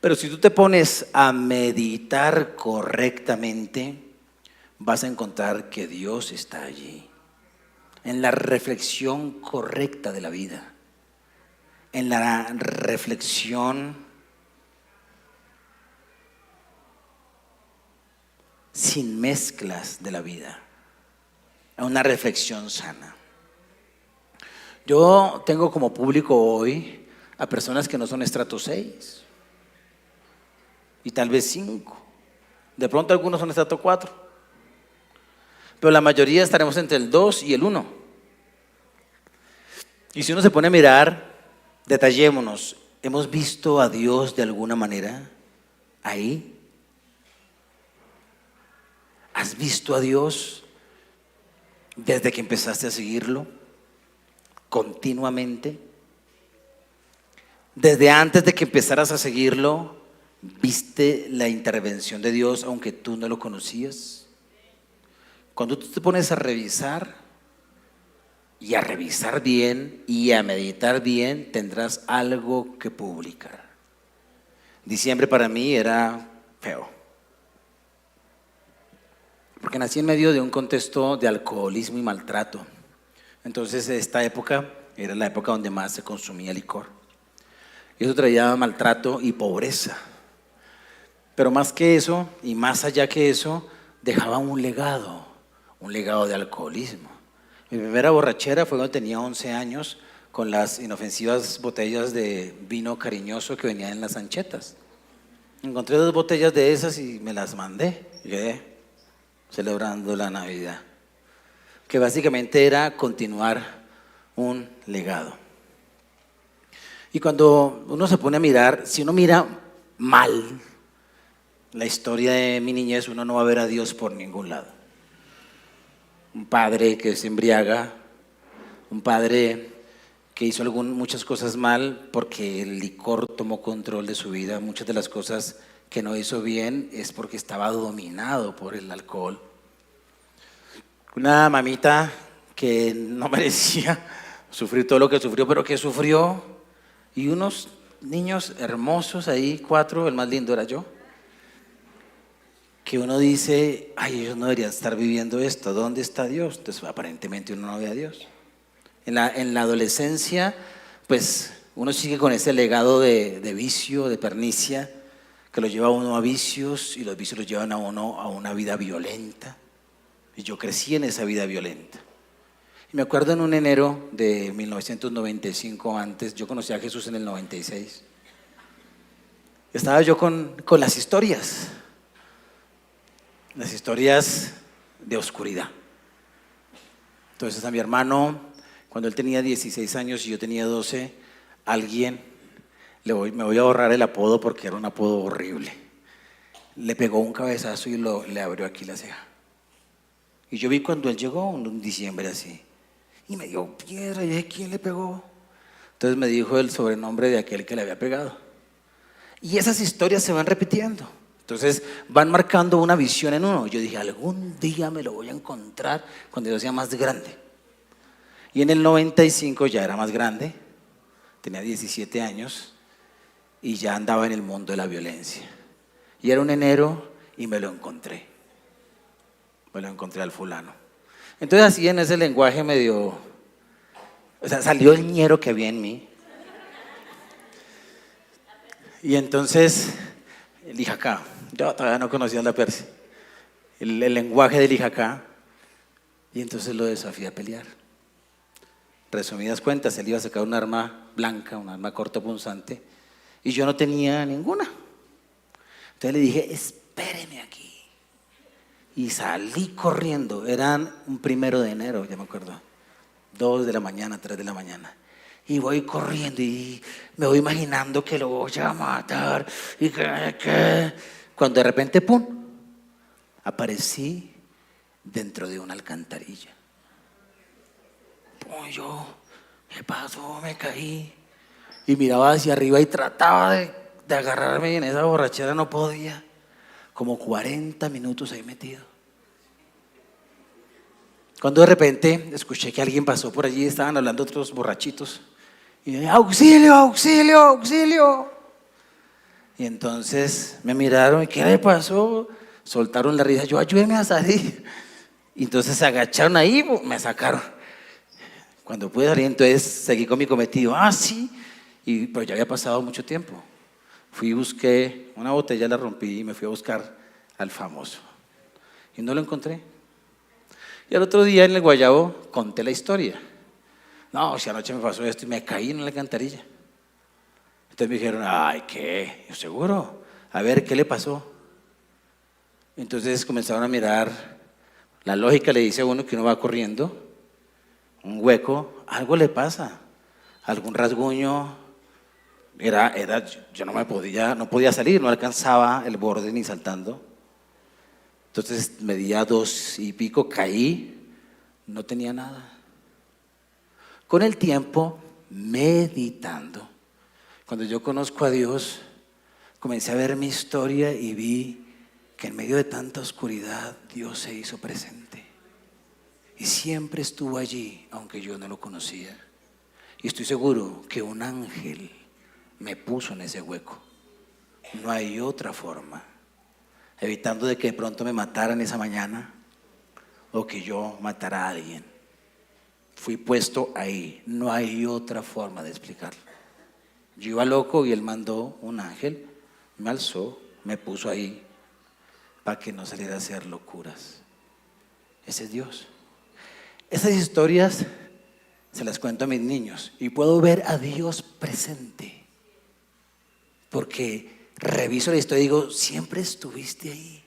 Pero si tú te pones a meditar correctamente, vas a encontrar que Dios está allí, en la reflexión correcta de la vida, en la reflexión sin mezclas de la vida, a una reflexión sana. Yo tengo como público hoy a personas que no son estrato 6 y tal vez 5. De pronto algunos son estrato 4, pero la mayoría estaremos entre el 2 y el 1. Y si uno se pone a mirar, detallémonos, ¿hemos visto a Dios de alguna manera ahí? ¿Has visto a Dios desde que empezaste a seguirlo continuamente? Desde antes de que empezaras a seguirlo, ¿viste la intervención de Dios aunque tú no lo conocías? Cuando tú te pones a revisar y a revisar bien y a meditar bien, tendrás algo que publicar. Diciembre para mí era feo, porque nací en medio de un contexto de alcoholismo y maltrato. Entonces esta época era la época donde más se consumía licor. Y eso traía maltrato y pobreza. Pero más que eso, y más allá que eso, dejaba un legado de alcoholismo. Mi primera borrachera fue cuando tenía 11 años, con las inofensivas botellas de vino cariñoso que venían en las anchetas. Encontré 2 botellas de esas y me las mandé. Celebrando la Navidad, que básicamente era continuar un legado. Y cuando uno se pone a mirar, si uno mira mal la historia de mi niñez, uno no va a ver a Dios por ningún lado. Un padre que se embriaga, un padre que hizo muchas cosas mal porque el licor tomó control de su vida. Muchas de las cosas que no hizo bien es porque estaba dominado por el alcohol. Una mamita que no merecía sufrir todo lo que sufrió, pero que sufrió, y unos niños hermosos ahí, 4, el más lindo era yo, que uno dice, ay, ellos no deberían estar viviendo esto, ¿dónde está Dios? Entonces aparentemente uno no ve a Dios. En la adolescencia, pues uno sigue con ese legado de vicio, de pernicia, que lo lleva a uno a vicios, y los vicios lo llevan a uno a una vida violenta. Y yo crecí en esa vida violenta. Y me acuerdo en un enero de 1995, antes, yo conocí a Jesús en el 96. Estaba yo con las historias de oscuridad. Entonces a mi hermano, cuando él tenía 16 años y yo tenía 12, alguien, me voy a ahorrar el apodo porque era un apodo horrible, le pegó un cabezazo y le abrió aquí la ceja. Y yo vi cuando él llegó, un diciembre así, y me dio piedra, y dije, ¿quién le pegó? Entonces me dijo el sobrenombre de aquel que le había pegado. Y esas historias se van repitiendo. Entonces van marcando una visión en uno. Yo dije, algún día me lo voy a encontrar cuando yo sea más grande. Y en el 95 ya era más grande, tenía 17 años, y ya andaba en el mundo de la violencia. Y era un enero y me lo encontré. Me lo encontré al fulano. Entonces así en ese lenguaje medio, salió el ñero que había en mí. Y entonces, el Ijacá, yo todavía no conocía a la Persia, el lenguaje del Ijacá, y entonces lo desafié a pelear. Resumidas cuentas, él iba a sacar un arma blanca, un arma cortopunzante, y yo no tenía ninguna. Entonces le dije, espéreme aquí. Y salí corriendo, eran un 1 de enero, ya me acuerdo, 2 de la mañana, 3 de la mañana. Y voy corriendo y me voy imaginando que lo voy a matar. Y que cuando de repente, ¡pum!, aparecí dentro de una alcantarilla. Pum, yo, ¿qué pasó? Me caí. Y miraba hacia arriba y trataba de agarrarme, y en esa borrachera no podía. Como 40 minutos ahí metido. Cuando de repente escuché que alguien pasó por allí, estaban hablando otros borrachitos. Y yo, ¡auxilio, auxilio, auxilio! Y entonces me miraron, ¿y qué le pasó? Soltaron la risa, yo, ayúdeme a salir. Y entonces se agacharon ahí, me sacaron. Cuando pude salir, entonces seguí con mi cometido. Sí, pero ya había pasado mucho tiempo. Fui y busqué una botella, la rompí y me fui a buscar al famoso. y no lo encontré. Y al otro día en el guayabo conté la historia. No, si anoche me pasó esto y me caí en la alcantarilla. Entonces me dijeron, ay, ¿qué? Yo, ¿seguro? A ver, ¿qué le pasó? Entonces comenzaron a mirar. La lógica le dice a uno que uno va corriendo, un hueco, algo le pasa, algún rasguño. Yo no podía salir, no alcanzaba el borde ni saltando. Entonces medía 2 y pico, caí, no tenía nada. Con el tiempo, meditando, cuando yo conozco a Dios, comencé a ver mi historia y vi que en medio de tanta oscuridad Dios se hizo presente. Y siempre estuvo allí, aunque yo no lo conocía. Y estoy seguro que un ángel me puso en ese hueco. No hay otra forma. Evitando de que de pronto me mataran esa mañana o que yo matara a alguien. Fui puesto ahí. No hay otra forma de explicarlo. Yo iba loco y él mandó un ángel, me alzó, me puso ahí para que no saliera a hacer locuras. Ese es Dios. Esas historias se las cuento a mis niños y puedo ver a Dios presente. Porque reviso la historia y digo, siempre estuviste ahí.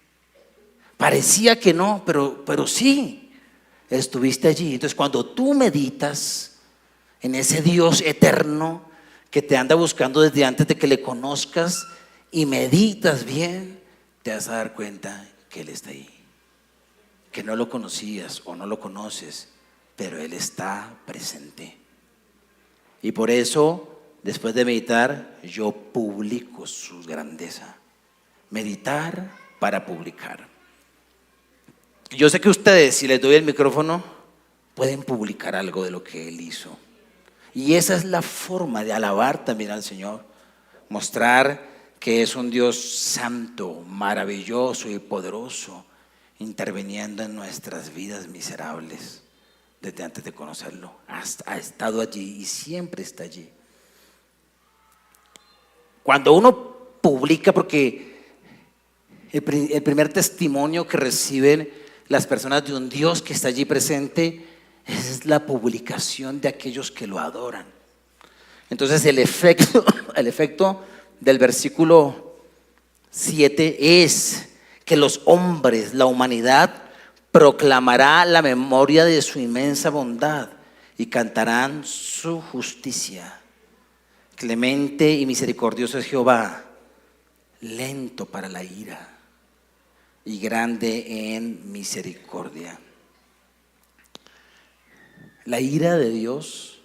Parecía que no, pero sí, estuviste allí. Entonces cuando tú meditas en ese Dios eterno que te anda buscando desde antes de que le conozcas y meditas bien, te vas a dar cuenta que Él está ahí. Que no lo conocías o no lo conoces, pero Él está presente. Y por eso, después de meditar, yo publico su grandeza. Meditar para publicar. Yo sé que ustedes, si les doy el micrófono, pueden publicar algo de lo que Él hizo. Y esa es la forma de alabar también al Señor. Mostrar que es un Dios santo, maravilloso y poderoso, interviniendo en nuestras vidas miserables desde antes de conocerlo. Ha estado allí y siempre está allí. Cuando uno publica, porque el primer testimonio que reciben las personas de un Dios que está allí presente es la publicación de aquellos que lo adoran. Entonces el efecto del versículo 7 es que los hombres, la humanidad, proclamará la memoria de su inmensa bondad y cantarán su justicia. Clemente y misericordioso es Jehová, lento para la ira y grande en misericordia. La ira de Dios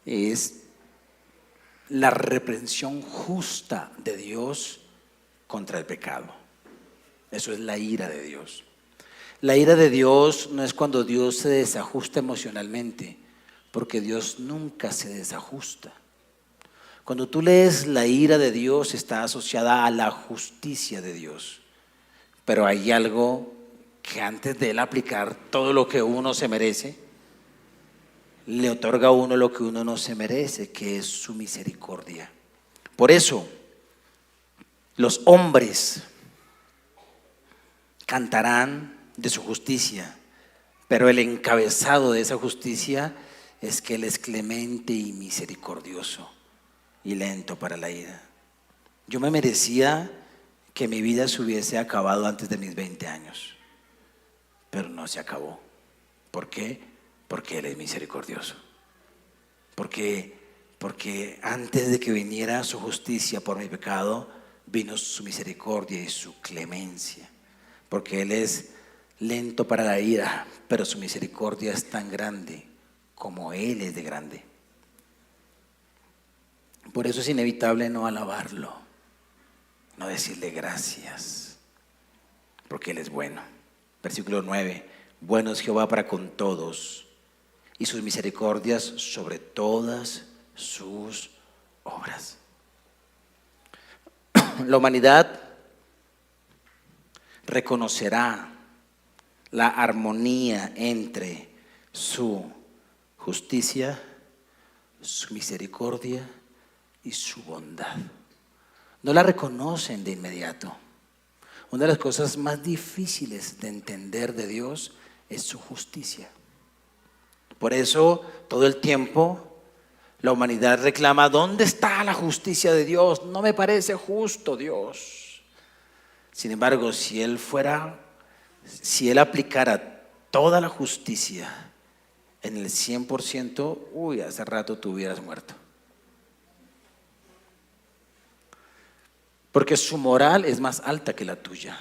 es la reprensión justa de Dios contra el pecado. Eso es la ira de Dios. La ira de Dios no es cuando Dios se desajusta emocionalmente, porque Dios nunca se desajusta. Cuando tú lees la ira de Dios, está asociada a la justicia de Dios. Pero hay algo que antes de Él aplicar todo lo que uno se merece, le otorga a uno lo que uno no se merece, que es su misericordia. Por eso, los hombres cantarán de su justicia, pero el encabezado de esa justicia es que Él es clemente y misericordioso y lento para la ira. Yo me merecía que mi vida se hubiese acabado antes de mis 20 años, pero no se acabó. ¿Por qué? Porque Él es misericordioso. Porque antes de que viniera su justicia por mi pecado, vino su misericordia y su clemencia. Porque Él es lento para la ira, pero su misericordia es tan grande como Él es de grande. Por eso es inevitable no alabarlo, no decirle gracias, porque Él es bueno. Versículo 9, bueno es Jehová para con todos, y sus misericordias sobre todas sus obras. La humanidad reconocerá la armonía entre su justicia, su misericordia y su bondad. No la reconocen de inmediato. Una de las cosas más difíciles de entender de Dios es su justicia. Por eso todo el tiempo la humanidad reclama: ¿dónde está la justicia de Dios? No me parece justo, Dios. Sin embargo, si Él aplicara toda la justicia en el 100%, hace rato tú hubieras muerto. Porque su moral es más alta que la tuya,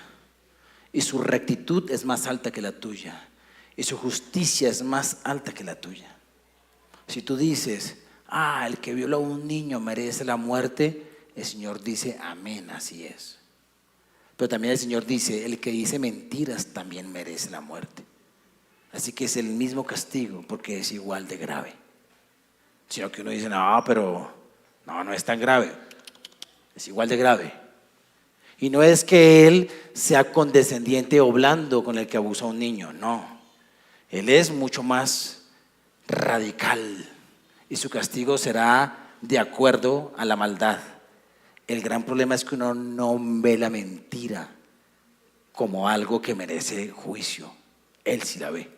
y su rectitud es más alta que la tuya, y su justicia es más alta que la tuya. Si tú dices: el que violó a un niño merece la muerte, el Señor dice: amén, así es. Pero también el Señor dice: el que dice mentiras también merece la muerte. Así que es el mismo castigo, porque es igual de grave. Sino que uno dice: no es tan grave. Es igual de grave. Y no es que Él sea condescendiente o blando con el que abusa a un niño, no. Él es mucho más radical, y su castigo será de acuerdo a la maldad. El gran problema es que uno no ve la mentira como algo que merece juicio. Él sí la ve.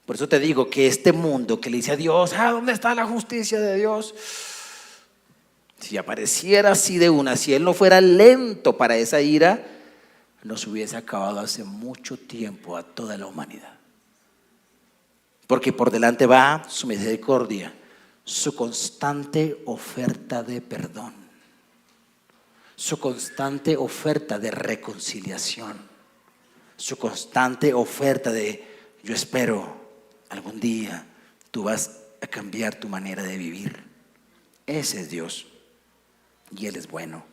Por eso te digo que este mundo que le dice a Dios: ¿dónde está la justicia de Dios? Si apareciera así de una, si Él no fuera lento para esa ira, nos hubiese acabado hace mucho tiempo a toda la humanidad. Porque por delante va su misericordia, su constante oferta de perdón, su constante oferta de reconciliación, su constante oferta de: yo espero algún día tú vas a cambiar tu manera de vivir. Ese es Dios, y Él es bueno.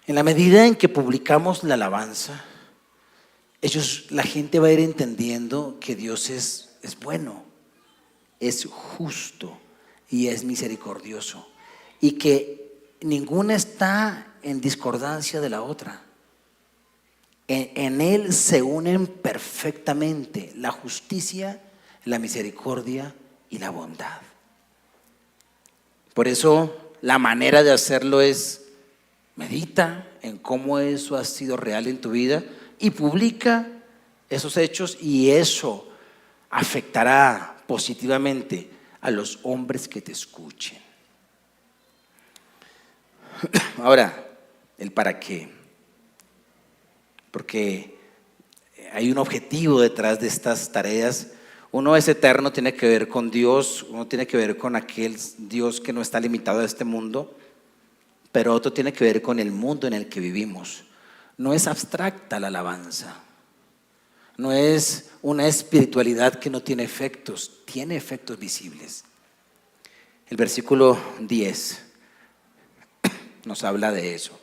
En la medida en que publicamos la alabanza, la gente va a ir entendiendo que Dios es bueno, es justo y es misericordioso, y que ninguna está en discordancia de la otra. En Él se unen perfectamente la justicia, la misericordia y la bondad. Por eso la manera de hacerlo es: medita en cómo eso ha sido real en tu vida y publica esos hechos, y eso afectará positivamente a los hombres que te escuchen. Ahora, el para qué. Porque hay un objetivo detrás de estas tareas. Uno es eterno, tiene que ver con Dios, uno tiene que ver con aquel Dios que no está limitado a este mundo, pero otro tiene que ver con el mundo en el que vivimos. No es abstracta la alabanza, no es una espiritualidad que no tiene efectos, tiene efectos visibles. El versículo 10 nos habla de eso,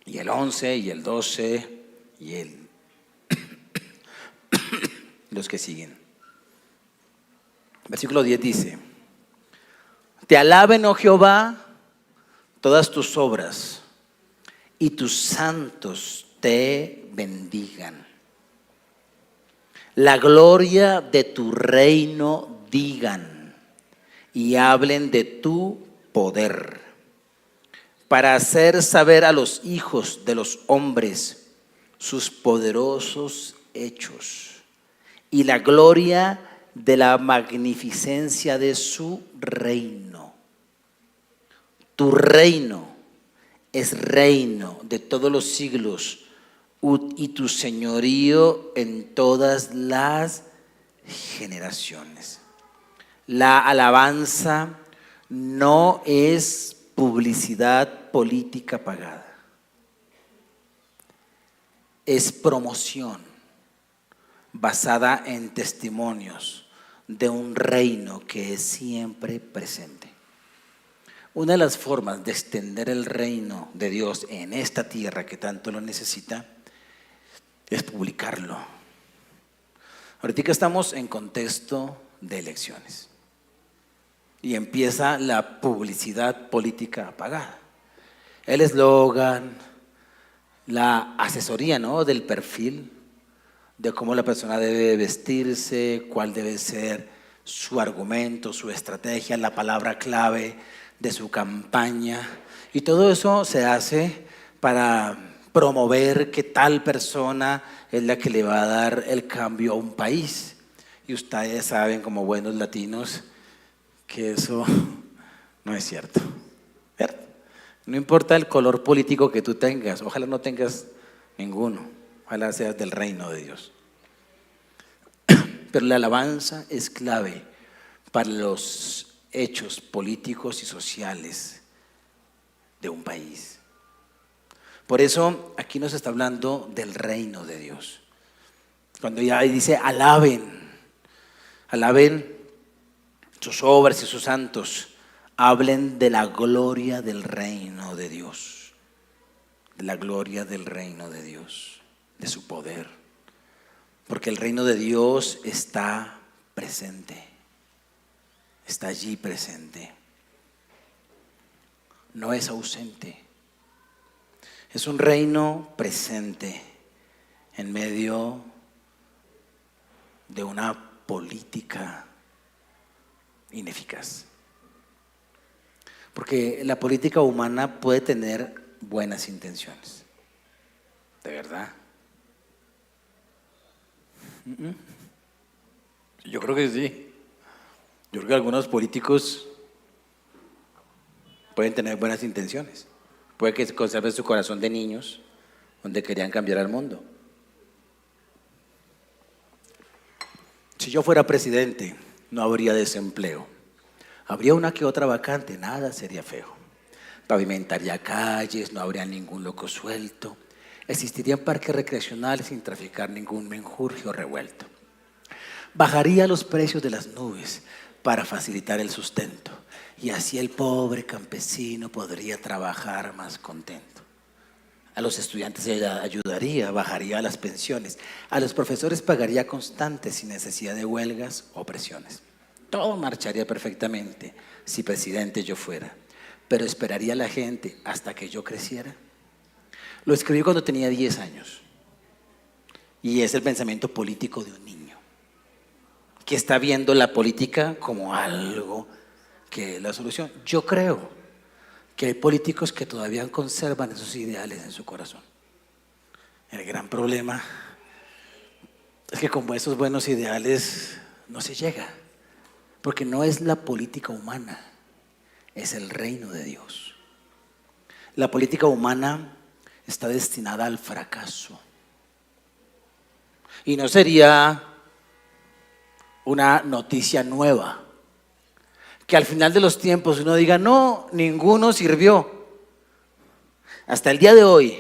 y el 11 y el 12 y los que siguen. Versículo 10 dice: te alaben, oh Jehová, todas tus obras, y tus santos te bendigan. La gloria de tu reino digan, y hablen de tu poder, para hacer saber a los hijos de los hombres sus poderosos hechos, y la gloria de la magnificencia de su reino. Tu reino es reino de todos los siglos, y tu señorío en todas las generaciones. La alabanza no es publicidad política pagada, es promoción basada en testimonios de un reino que es siempre presente. Una de las formas de extender el reino de Dios en esta tierra que tanto lo necesita es publicarlo. Ahorita estamos en contexto de elecciones y empieza la publicidad política pagada. El eslogan, la asesoría, ¿no?, del perfil, de cómo la persona debe vestirse, cuál debe ser su argumento, su estrategia, la palabra clave de su campaña. Y todo eso se hace para promover que tal persona es la que le va a dar el cambio a un país. Y ustedes saben, como buenos latinos, que eso no es cierto. ¿Cierto? No importa el color político que tú tengas, ojalá no tengas ninguno, ojalá seas del reino de Dios. Pero la alabanza es clave para los hechos políticos y sociales de un país. Por eso aquí nos está hablando del reino de Dios. Cuando ya dice alaben, alaben sus obras y sus santos, hablen de la gloria del reino de Dios, de la gloria del reino de Dios, de su poder. Porque el reino de Dios está presente, está allí presente, no es ausente. Es un reino presente en medio de una política ineficaz. Porque la política humana puede tener buenas intenciones, de verdad. Yo creo que sí. Yo creo que algunos políticos pueden tener buenas intenciones. Puede que conserven su corazón de niños donde querían cambiar al mundo. Si yo fuera presidente, no habría desempleo. Habría una que otra vacante, nada sería feo. Pavimentaría calles, no habría ningún loco suelto. Existirían parques recreacionales sin traficar ningún menjurje o revuelto. Bajaría los precios de las nubes para facilitar el sustento. Y así el pobre campesino podría trabajar más contento. A los estudiantes ayudaría, bajaría las pensiones. A los profesores pagaría constantes sin necesidad de huelgas o presiones. Todo marcharía perfectamente si presidente yo fuera. Pero esperaría a la gente hasta que yo creciera. Lo escribí cuando tenía 10 años. Y es el pensamiento político de un niño que está viendo la política como algo que es la solución. Yo creo que hay políticos que todavía conservan esos ideales en su corazón. El gran problema es que con esos buenos ideales no se llega, porque no es la política humana, es el reino de Dios. La política humana está destinada al fracaso. Y no sería una noticia nueva que al final de los tiempos uno diga, no, ninguno sirvió. Hasta el día de hoy,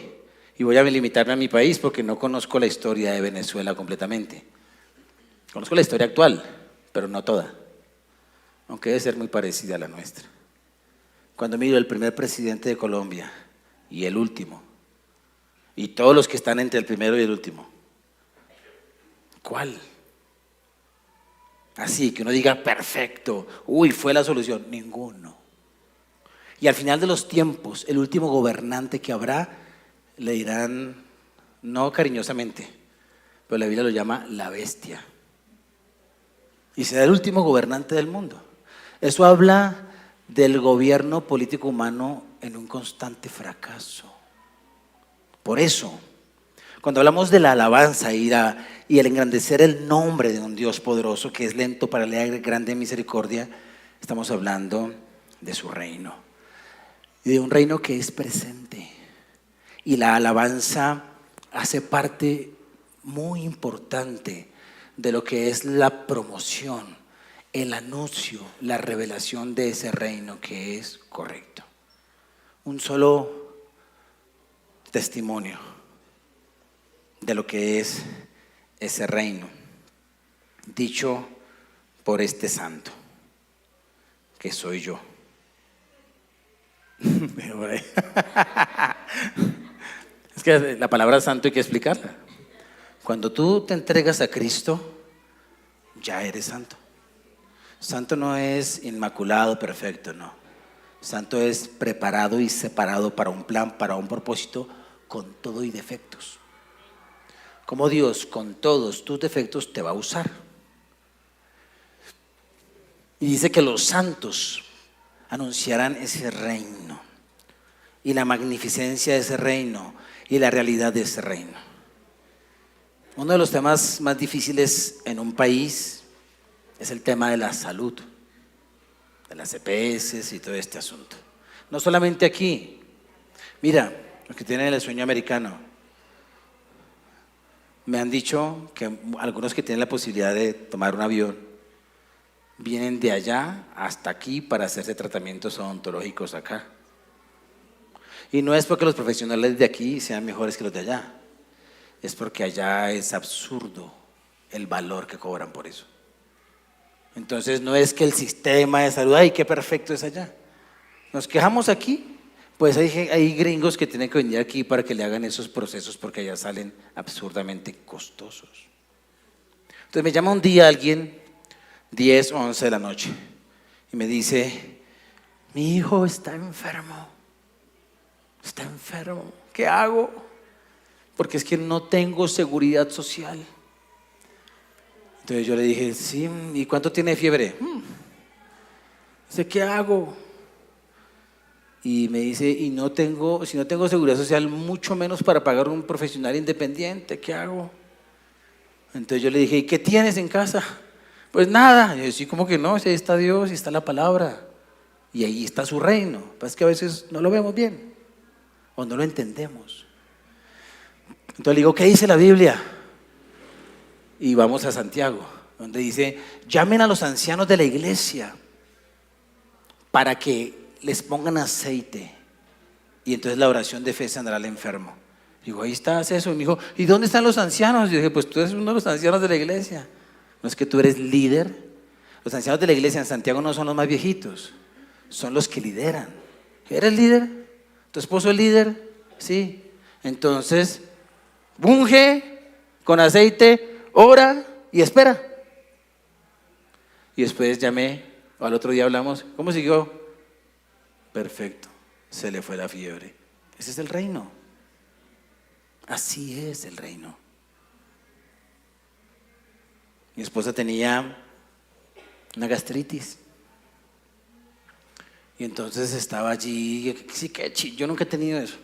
y voy a limitarme a mi país porque no conozco la historia de Venezuela completamente. Conozco la historia actual, pero no toda, aunque debe ser muy parecida a la nuestra. Cuando miro el primer presidente de Colombia y el último, y todos los que están entre el primero y el último, ¿cuál? Así que uno diga perfecto, uy, fue la solución. Ninguno. Y al final de los tiempos, el último gobernante que habrá, le dirán, no cariñosamente, pero la Biblia lo llama la bestia. Y será el último gobernante del mundo. Eso habla del gobierno político humano en un constante fracaso. Por eso, cuando hablamos de la alabanza y el engrandecer el nombre de un Dios poderoso que es lento para la grande misericordia, estamos hablando de su reino y de un reino que es presente. Y la alabanza hace parte muy importante de lo que es la promoción, el anuncio, la revelación de ese reino que es correcto. Un solo testimonio de lo que es ese reino, dicho por este santo, que soy yo. Es que la palabra santo hay que explicarla. Cuando tú te entregas a Cristo, ya eres santo. Santo no es inmaculado, perfecto, no. Santo es preparado y separado para un plan, para un propósito, con todo y defectos. Como Dios con todos tus defectos te va a usar. Y dice que los santos anunciarán ese reino. y la magnificencia de ese reino y la realidad de ese reino. Uno de los temas más difíciles en un país es el tema de la salud, de las EPS y todo este asunto. No solamente aquí. Mira, los que tienen el sueño americano, me han dicho que algunos que tienen la posibilidad de tomar un avión vienen de allá hasta aquí para hacerse tratamientos odontológicos acá. Y no es porque los profesionales de aquí sean mejores que los de allá, es porque allá es absurdo el valor que cobran por eso. Entonces no es que el sistema de salud, ay, qué perfecto es allá. Nos quejamos aquí. Pues hay gringos que tienen que venir aquí para que le hagan esos procesos porque allá salen absurdamente costosos. Entonces me llama un día alguien, 10 o 11 de la noche, y me dice, mi hijo está enfermo, ¿qué hago? Porque es que no tengo seguridad social. Entonces yo le dije, sí, ¿y cuánto tiene de fiebre? Dice, ¿qué hago? Y me dice, si no tengo seguridad social, mucho menos para pagar un profesional independiente, ¿qué hago? Entonces yo le dije, ¿y qué tienes en casa? Pues nada. Y yo, sí, ¿cómo que no? Ahí está Dios y está la palabra. Y ahí está su reino. Pero es que a veces no lo vemos bien o no lo entendemos. Entonces le digo, ¿qué dice la Biblia? Y vamos a Santiago, donde dice, llamen a los ancianos de la iglesia para que les pongan aceite y entonces la oración de fe sanará al enfermo. Digo, ahí está, haz eso. Y me dijo, ¿y dónde están los ancianos? Y yo dije, pues tú eres uno de los ancianos de la iglesia. No es que tú eres líder. Los ancianos de la iglesia en Santiago no son los más viejitos, son los que lideran. ¿Eres líder? ¿Tu esposo es líder? Sí. Entonces, unge con aceite, ora y espera. Y después llamé, al otro día hablamos, ¿cómo siguió? Perfecto, se le fue la fiebre. Ese es el reino. Así es el reino. Mi esposa tenía una gastritis. Y entonces estaba allí, sí, yo nunca he tenido eso.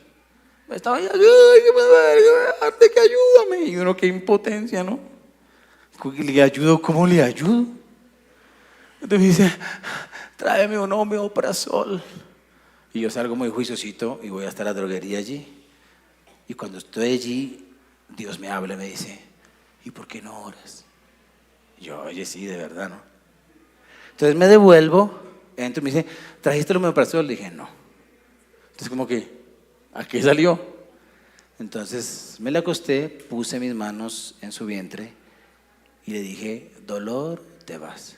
Estaba allí, que ayúdame. Y uno, qué impotencia, ¿no? ¿Le ayudo? ¿Cómo le ayudo? Entonces me dice, tráeme un omeprazol. Y yo salgo muy juiciosito y voy hasta la droguería allí. Y cuando estoy allí, Dios me habla y me dice, ¿y por qué no oras? Y yo, oye, sí, de verdad, ¿no? Entonces me devuelvo, entro y me dice, ¿trajiste el omeprazol? Le dije, no. Entonces como que, ¿a qué salió? Entonces me la acosté, puse mis manos en su vientre y le dije, dolor, te vas.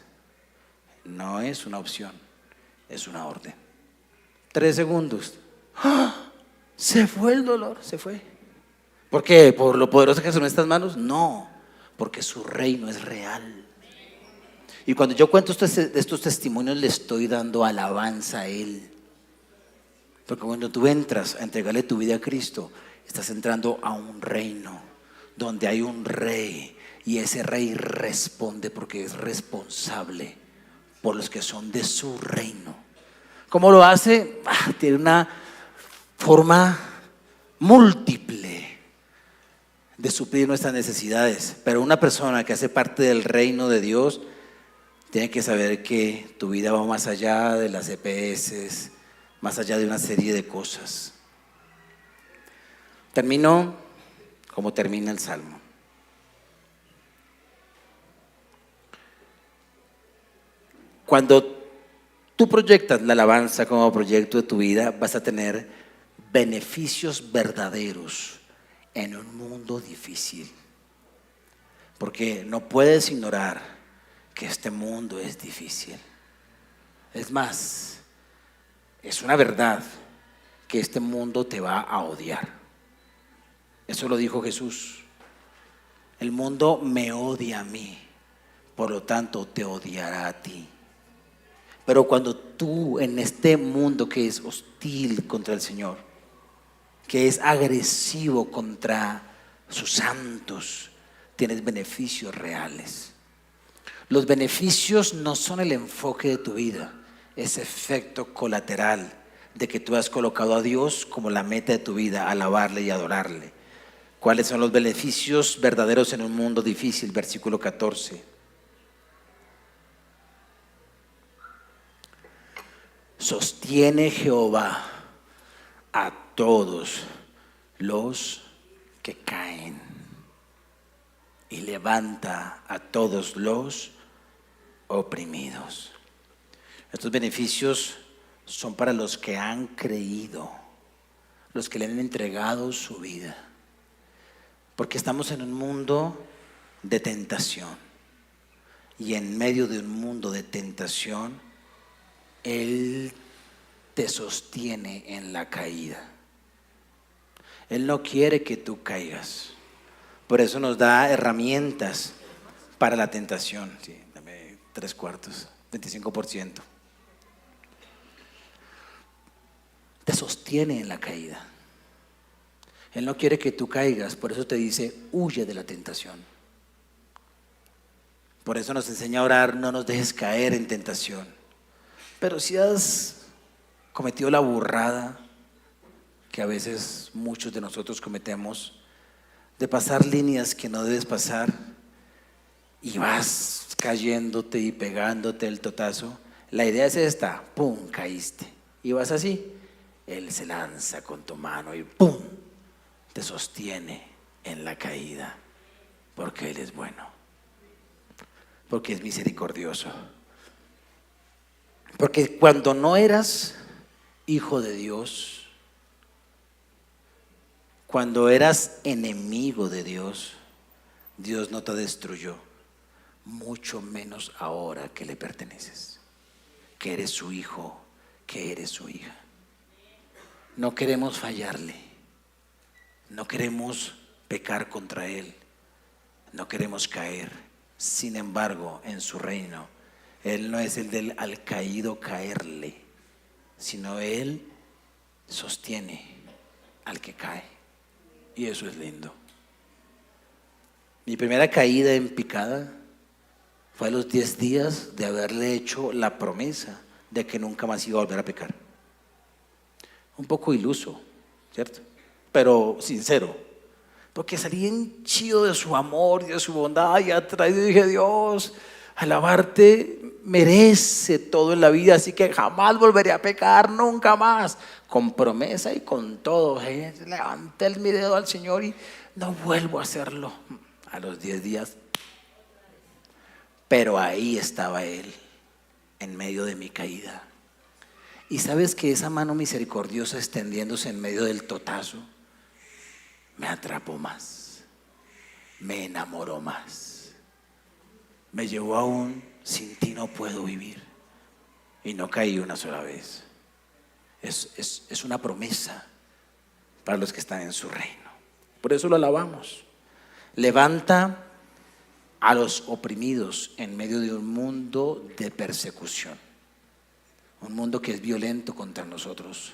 No es una opción, es una orden. 3 segundos. ¡Ah! Se fue el dolor, se fue. ¿Por qué? ¿Por lo poderoso que son estas manos? No, porque su reino es real. Y cuando yo cuento estos testimonios, le estoy dando alabanza a Él. Porque cuando tú entras a entregarle tu vida a Cristo, estás entrando a un reino donde hay un rey, y ese rey responde porque es responsable por los que son de su reino. ¿Cómo lo hace? Tiene una forma múltiple de suplir nuestras necesidades. Pero una persona que hace parte del reino de Dios tiene que saber que tu vida va más allá de las EPS, más allá de una serie de cosas. Termino como termina el Salmo. Cuando tú proyectas la alabanza como proyecto de tu vida, vas a tener beneficios verdaderos en un mundo difícil. Porque no puedes ignorar que este mundo es difícil. Es más, es una verdad que este mundo te va a odiar. Eso lo dijo Jesús. El mundo me odia a mí, por lo tanto te odiará a ti. Pero cuando tú en este mundo que es hostil contra el Señor, que es agresivo contra sus santos, tienes beneficios reales. Los beneficios no son el enfoque de tu vida, es efecto colateral de que tú has colocado a Dios como la meta de tu vida, alabarle y adorarle. ¿Cuáles son los beneficios verdaderos en un mundo difícil? Versículo 14. Sostiene Jehová a todos los que caen y levanta a todos los oprimidos. Estos beneficios son para los que han creído, los que le han entregado su vida, porque estamos en un mundo de tentación, y en medio de un mundo de tentación Él te sostiene en la caída. Él no quiere que tú caigas, por eso nos da herramientas para la tentación. Sí, dame 3/4, 25%. Te sostiene en la caída. Él no quiere que tú caigas, por eso te dice, huye de la tentación. Por eso nos enseña a orar, no nos dejes caer en tentación. Pero si has cometido la burrada que a veces muchos de nosotros cometemos, de pasar líneas que no debes pasar y vas cayéndote y pegándote el totazo, la idea es esta: pum, caíste, y vas así. Él se lanza con tu mano y pum, te sostiene en la caída, porque Él es bueno, porque es misericordioso. Porque cuando no eras hijo de Dios, cuando eras enemigo de Dios, Dios no te destruyó, mucho menos ahora que le perteneces, que eres su hijo, que eres su hija. No queremos fallarle, no queremos pecar contra Él, no queremos caer. Sin embargo, en su reino, Él no es el del al caído caerle, sino Él sostiene al que cae, y eso es lindo. Mi primera caída en picada fue a los 10 días de haberle hecho la promesa de que nunca más iba a volver a pecar. Un poco iluso, ¿cierto? Pero sincero, porque salí henchido de su amor y de su bondad, y atraído, y dije: Dios, alabarte merece todo en la vida, así que jamás volveré a pecar, nunca más. Con promesa y con todo, levanté mi dedo al Señor y no vuelvo a hacerlo. A los 10 días, pero ahí estaba Él, en medio de mi caída. Y sabes que esa mano misericordiosa extendiéndose en medio del totazo me atrapó más, me enamoró más, me llevó a un sin ti no puedo vivir, y no caí una sola vez. Es una promesa para los que están en su reino. Por eso lo alabamos. Levanta a los oprimidos en medio de un mundo de persecución, un mundo que es violento contra nosotros,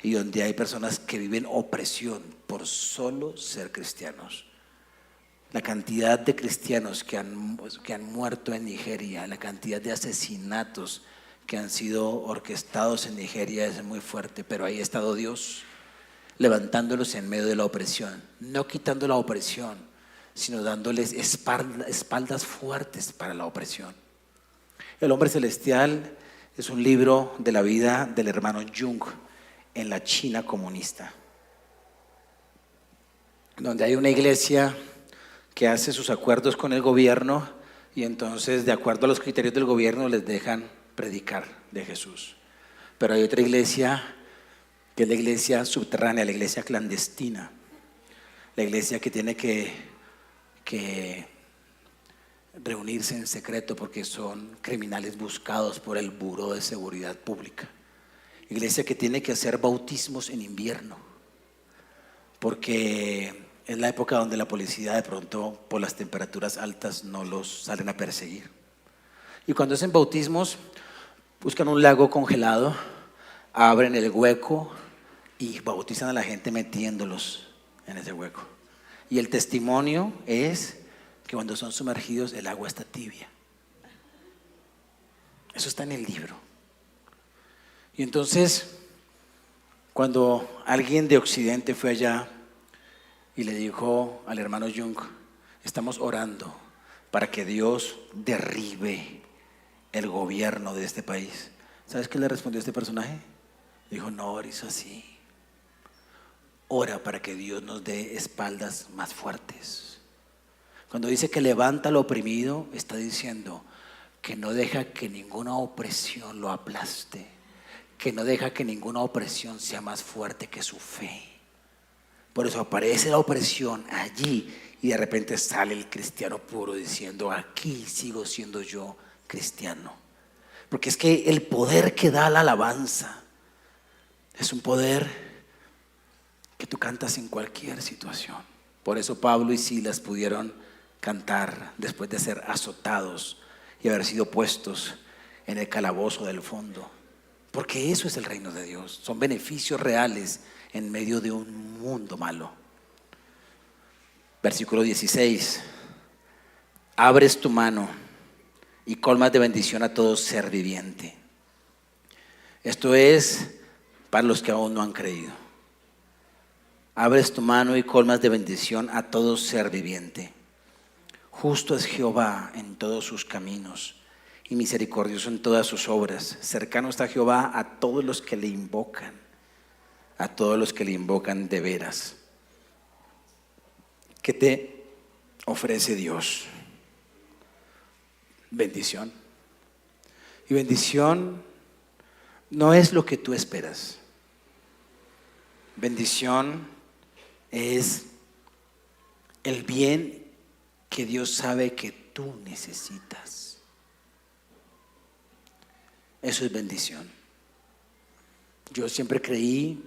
y donde hay personas que viven opresión por solo ser cristianos. La cantidad de cristianos que han muerto en Nigeria, la cantidad de asesinatos que han sido orquestados en Nigeria es muy fuerte, pero ahí ha estado Dios levantándolos en medio de la opresión, no quitando la opresión, sino dándoles espaldas fuertes para la opresión. El Hombre Celestial es un libro de la vida del hermano Jung en la China comunista, donde hay una iglesia que hace sus acuerdos con el gobierno, y entonces, de acuerdo a los criterios del gobierno, les dejan predicar de Jesús. Pero hay otra iglesia que es la iglesia subterránea, la iglesia clandestina, la iglesia que tiene que reunirse en secreto porque son criminales buscados por el Buró de Seguridad Pública. Iglesia que tiene que hacer bautismos en invierno porque es la época donde la policía de pronto por las temperaturas altas no los salen a perseguir. Y cuando hacen bautismos buscan un lago congelado, abren el hueco y bautizan a la gente metiéndolos en ese hueco. Y el testimonio es que cuando son sumergidos el agua está tibia. Eso está en el libro. Y entonces Cuando alguien de Occidente fue allá y le dijo al hermano Jung, estamos orando para que Dios derribe el gobierno de este país, ¿sabes qué le respondió este personaje? Dijo, no ores así, ora para que Dios nos dé espaldas más fuertes. Cuando dice que levanta al oprimido, está diciendo que no deja que ninguna opresión lo aplaste, que no deja que ninguna opresión sea más fuerte que su fe. Por eso aparece la opresión allí y de repente sale el cristiano puro diciendo, aquí sigo siendo yo cristiano. Porque es que el poder que da la alabanza es un poder que tú cantas en cualquier situación. Por eso Pablo y Silas pudieron cantar después de ser azotados y haber sido puestos en el calabozo del fondo. Porque eso es el reino de Dios. Son beneficios reales en medio de un mundo malo. Versículo 16. Abres tu mano y colmas de bendición a todo ser viviente. Esto es para los que aún no han creído. Abres tu mano y colmas de bendición a todo ser viviente. Justo es Jehová en todos sus caminos y misericordioso en todas sus obras. Cercano está Jehová a todos los que le invocan, a todos los que le invocan de veras. ¿Qué te ofrece Dios? Bendición. Y bendición no es lo que tú esperas. Bendición es el bien que Dios sabe que tú necesitas. Eso es bendición. Yo siempre creí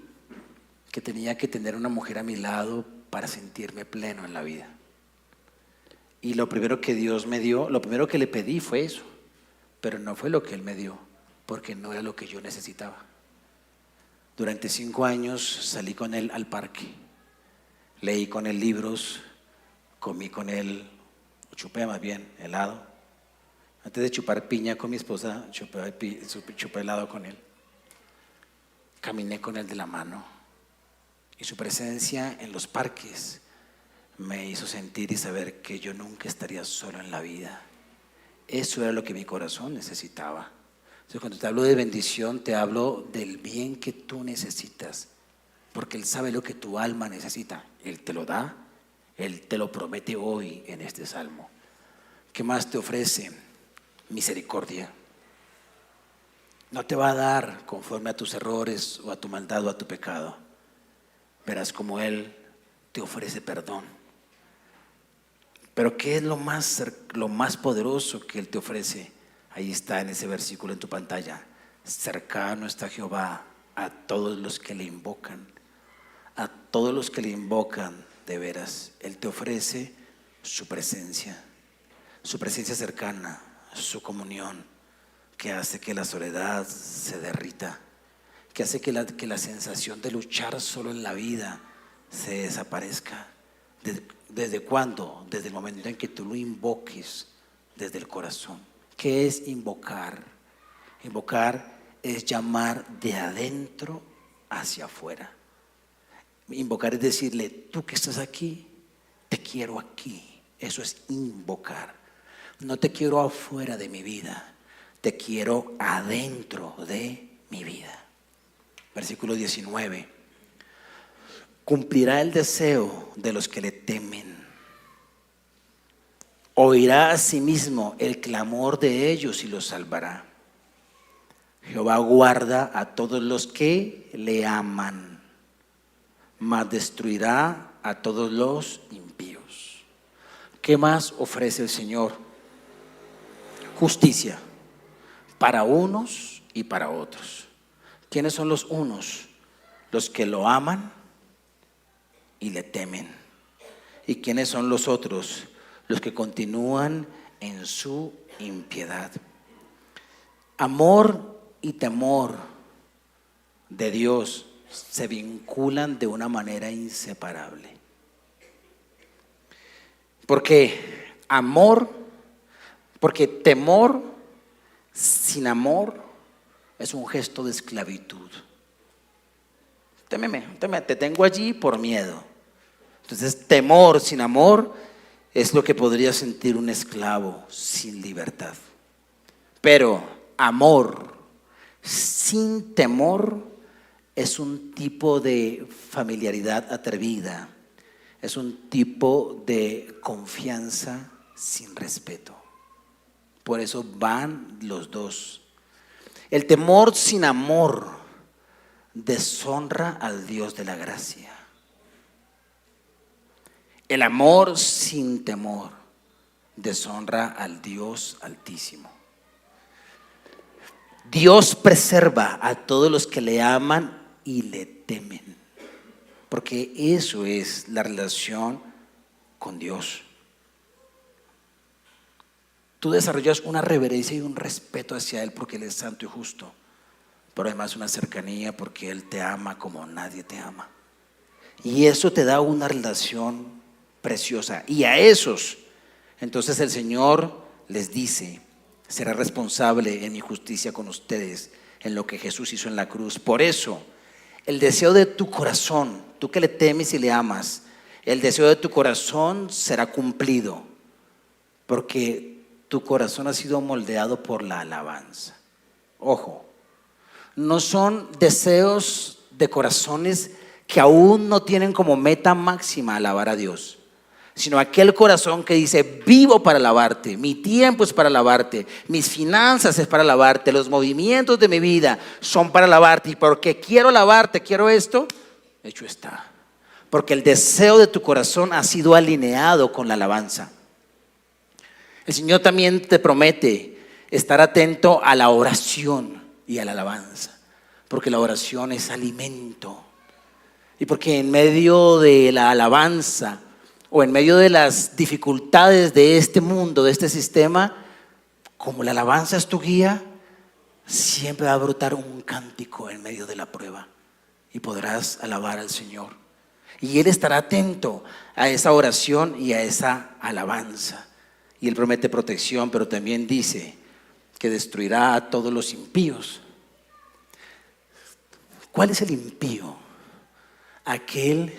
que tenía que tener una mujer a mi lado para sentirme pleno en la vida. Y lo primero que Dios me dio, lo primero que le pedí fue eso, pero no fue lo que Él me dio, porque no era lo que yo necesitaba. Durante 5 años salí con Él al parque, leí con Él libros, comí con Él, chupé más bien helado. Antes de chupar piña con mi esposa, chupé helado con Él. Caminé con Él de la mano y su presencia en los parques me hizo sentir y saber que yo nunca estaría solo en la vida. Eso era lo que mi corazón necesitaba. Entonces, cuando te hablo de bendición, te hablo del bien que tú necesitas, porque Él sabe lo que tu alma necesita. Él te lo da, Él te lo promete hoy en este salmo. ¿Qué más te ofrece? Misericordia. No te va a dar conforme a tus errores o a tu maldad o a tu pecado. Verás como Él te ofrece perdón. Pero ¿qué es lo más poderoso que Él te ofrece? Ahí está en ese versículo en tu pantalla. Cercano está Jehová a todos los que le invocan. A todos los que le invocan de veras. Él te ofrece su presencia cercana, su comunión, que hace que la soledad se derrita, que hace que la sensación de luchar solo en la vida se desaparezca. ¿Desde cuándo? Desde el momento en que tú lo invoques desde el corazón. ¿Qué es invocar? Invocar es llamar de adentro hacia afuera. Invocar es decirle, tú que estás aquí, te quiero aquí. Eso es invocar. No te quiero afuera de mi vida, te quiero adentro de mi vida. Versículo 19. Cumplirá el deseo de los que le temen. Oirá a sí mismo el clamor de ellos y los salvará. Jehová guarda a todos los que le aman, mas destruirá a todos los impíos. ¿Qué más ofrece el Señor? Justicia para unos y para otros. ¿Quiénes son los unos? Los que lo aman y le temen. ¿Y quiénes son los otros? Los que continúan en su impiedad. Amor y temor de Dios se vinculan de una manera inseparable. Porque porque temor sin amor es un gesto de esclavitud. Témeme, te tengo allí por miedo. Entonces, temor sin amor es lo que podría sentir un esclavo sin libertad. Pero amor sin temor es un tipo de familiaridad atrevida, es un tipo de confianza sin respeto. Por eso van los dos. El temor sin amor deshonra al Dios de la gracia. El amor sin temor deshonra al Dios Altísimo. Dios preserva a todos los que le aman y le temen, porque eso es la relación con Dios. Tú desarrollas una reverencia y un respeto hacia Él porque Él es santo y justo, pero además una cercanía porque Él te ama como nadie te ama. Y eso te da una relación preciosa. Y a esos, entonces el Señor les dice: será responsable en mi justicia con ustedes en lo que Jesús hizo en la cruz. Por eso, el deseo de tu corazón, tú que le temes y le amas, el deseo de tu corazón será cumplido, porque tu corazón ha sido moldeado por la alabanza. Ojo, no son deseos de corazones que aún no tienen como meta máxima alabar a Dios, sino aquel corazón que dice: vivo para alabarte, mi tiempo es para alabarte, mis finanzas es para alabarte, los movimientos de mi vida son para alabarte, y porque quiero alabarte, quiero esto, hecho está. Porque el deseo de tu corazón ha sido alineado con la alabanza. El Señor también te promete estar atento a la oración y a la alabanza, porque la oración es alimento, y porque en medio de la alabanza o en medio de las dificultades de este mundo, de este sistema, como la alabanza es tu guía, siempre va a brotar un cántico en medio de la prueba y podrás alabar al Señor. Y Él estará atento a esa oración y a esa alabanza. Y Él promete protección, pero también dice que destruirá a todos los impíos. ¿Cuál es el impío? Aquel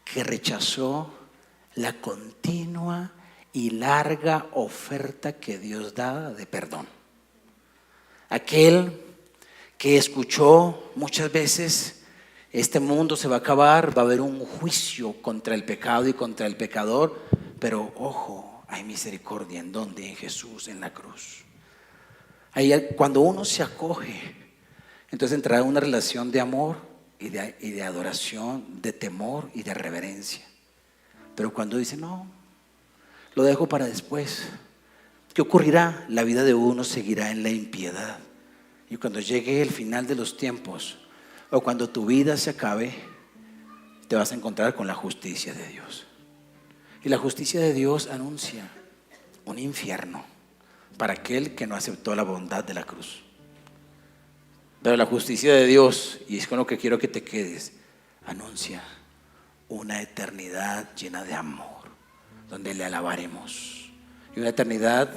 que rechazó la continua y larga oferta que Dios da de perdón. Aquel que escuchó muchas veces: este mundo se va a acabar, va a haber un juicio contra el pecado y contra el pecador, pero ojo, hay misericordia. ¿En dónde? En Jesús, en la cruz. Ahí, cuando uno se acoge, entonces entrará una relación de amor y de adoración, de temor y de reverencia. Pero cuando dice: no, lo dejo para después, ¿qué ocurrirá? La vida de uno seguirá en la impiedad. Y cuando llegue el final de los tiempos, o cuando tu vida se acabe, te vas a encontrar con la justicia de Dios. Y la justicia de Dios anuncia un infierno para aquel que no aceptó la bondad de la cruz. Pero la justicia de Dios, y es con lo que quiero que te quedes, anuncia una eternidad llena de amor, donde le alabaremos. Y una eternidad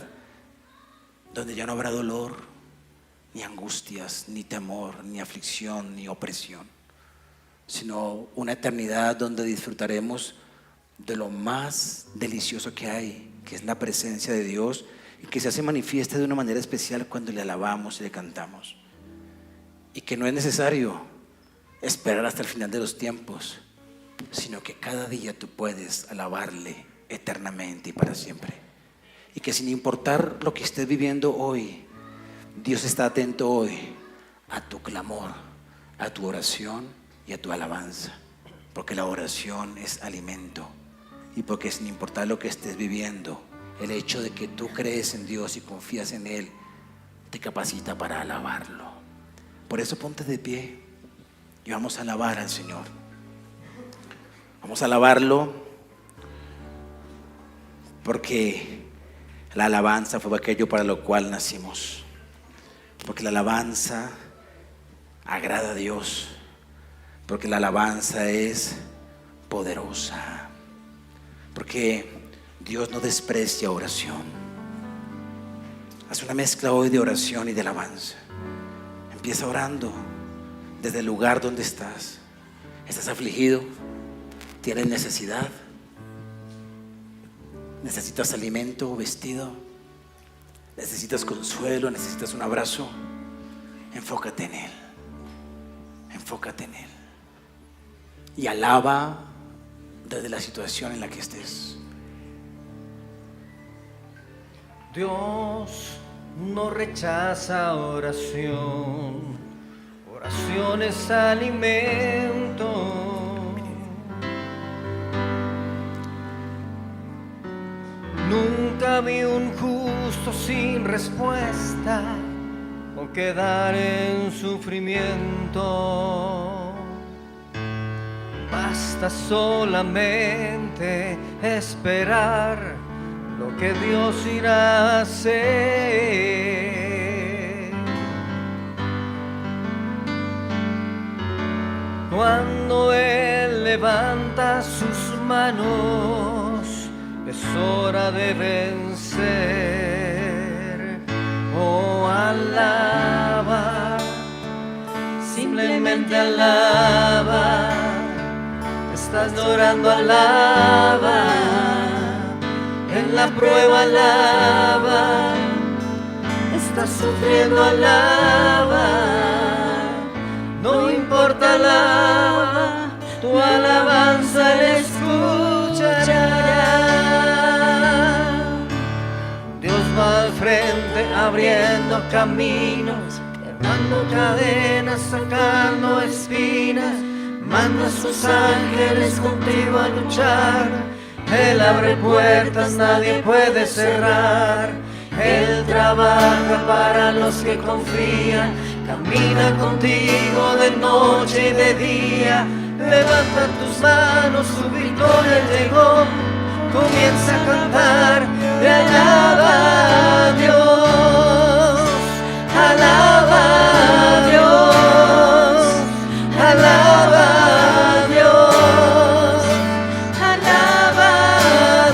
donde ya no habrá dolor, ni angustias, ni temor, ni aflicción, ni opresión, sino una eternidad donde disfrutaremos de lo más delicioso que hay, que es la presencia de Dios, y que se hace manifiesta de una manera especial cuando le alabamos y le cantamos. Y que no es necesario esperar hasta el final de los tiempos, sino que cada día tú puedes alabarle eternamente y para siempre. Y que sin importar lo que estés viviendo hoy, Dios está atento hoy a tu clamor, a tu oración y a tu alabanza. Porque la oración es alimento, y porque sin importar lo que estés viviendo, el hecho de que tú crees en Dios y confías en Él te capacita para alabarlo. Por eso ponte de pie y vamos a alabar al Señor. Vamos a alabarlo porque la alabanza fue aquello para lo cual nacimos. Porque la alabanza agrada a Dios. Porque la alabanza es poderosa. Porque Dios no desprecia oración. Haz una mezcla hoy de oración y de alabanza. Empieza orando desde el lugar donde estás. ¿Estás afligido? ¿Tienes necesidad? ¿Necesitas alimento, vestido? ¿Necesitas consuelo? ¿Necesitas un abrazo? Enfócate en Él. Enfócate en Él. Y alaba desde la situación en la que estés. Dios no rechaza oración. Oración es alimento. Nunca vi un justo sin respuesta o quedar en sufrimiento. Basta solamente esperar lo que Dios irá a hacer. Cuando Él levanta sus manos, es hora de vencer. Oh, alaba, simplemente alaba. Estás llorando, alaba. En la prueba, alaba. Estás sufriendo, alaba. No importa, alaba. Tu alabanza Él escuchará. Dios va al frente abriendo caminos, quebrando cadenas, sacando espinas. Manda a sus ángeles contigo a luchar. Él abre puertas, nadie puede cerrar. Él trabaja para los que confían. Camina contigo de noche y de día. Levanta tus manos, su victoria llegó. Comienza a cantar, te alaba a Dios. Alaba a Dios. Alaba a Dios. Alaba a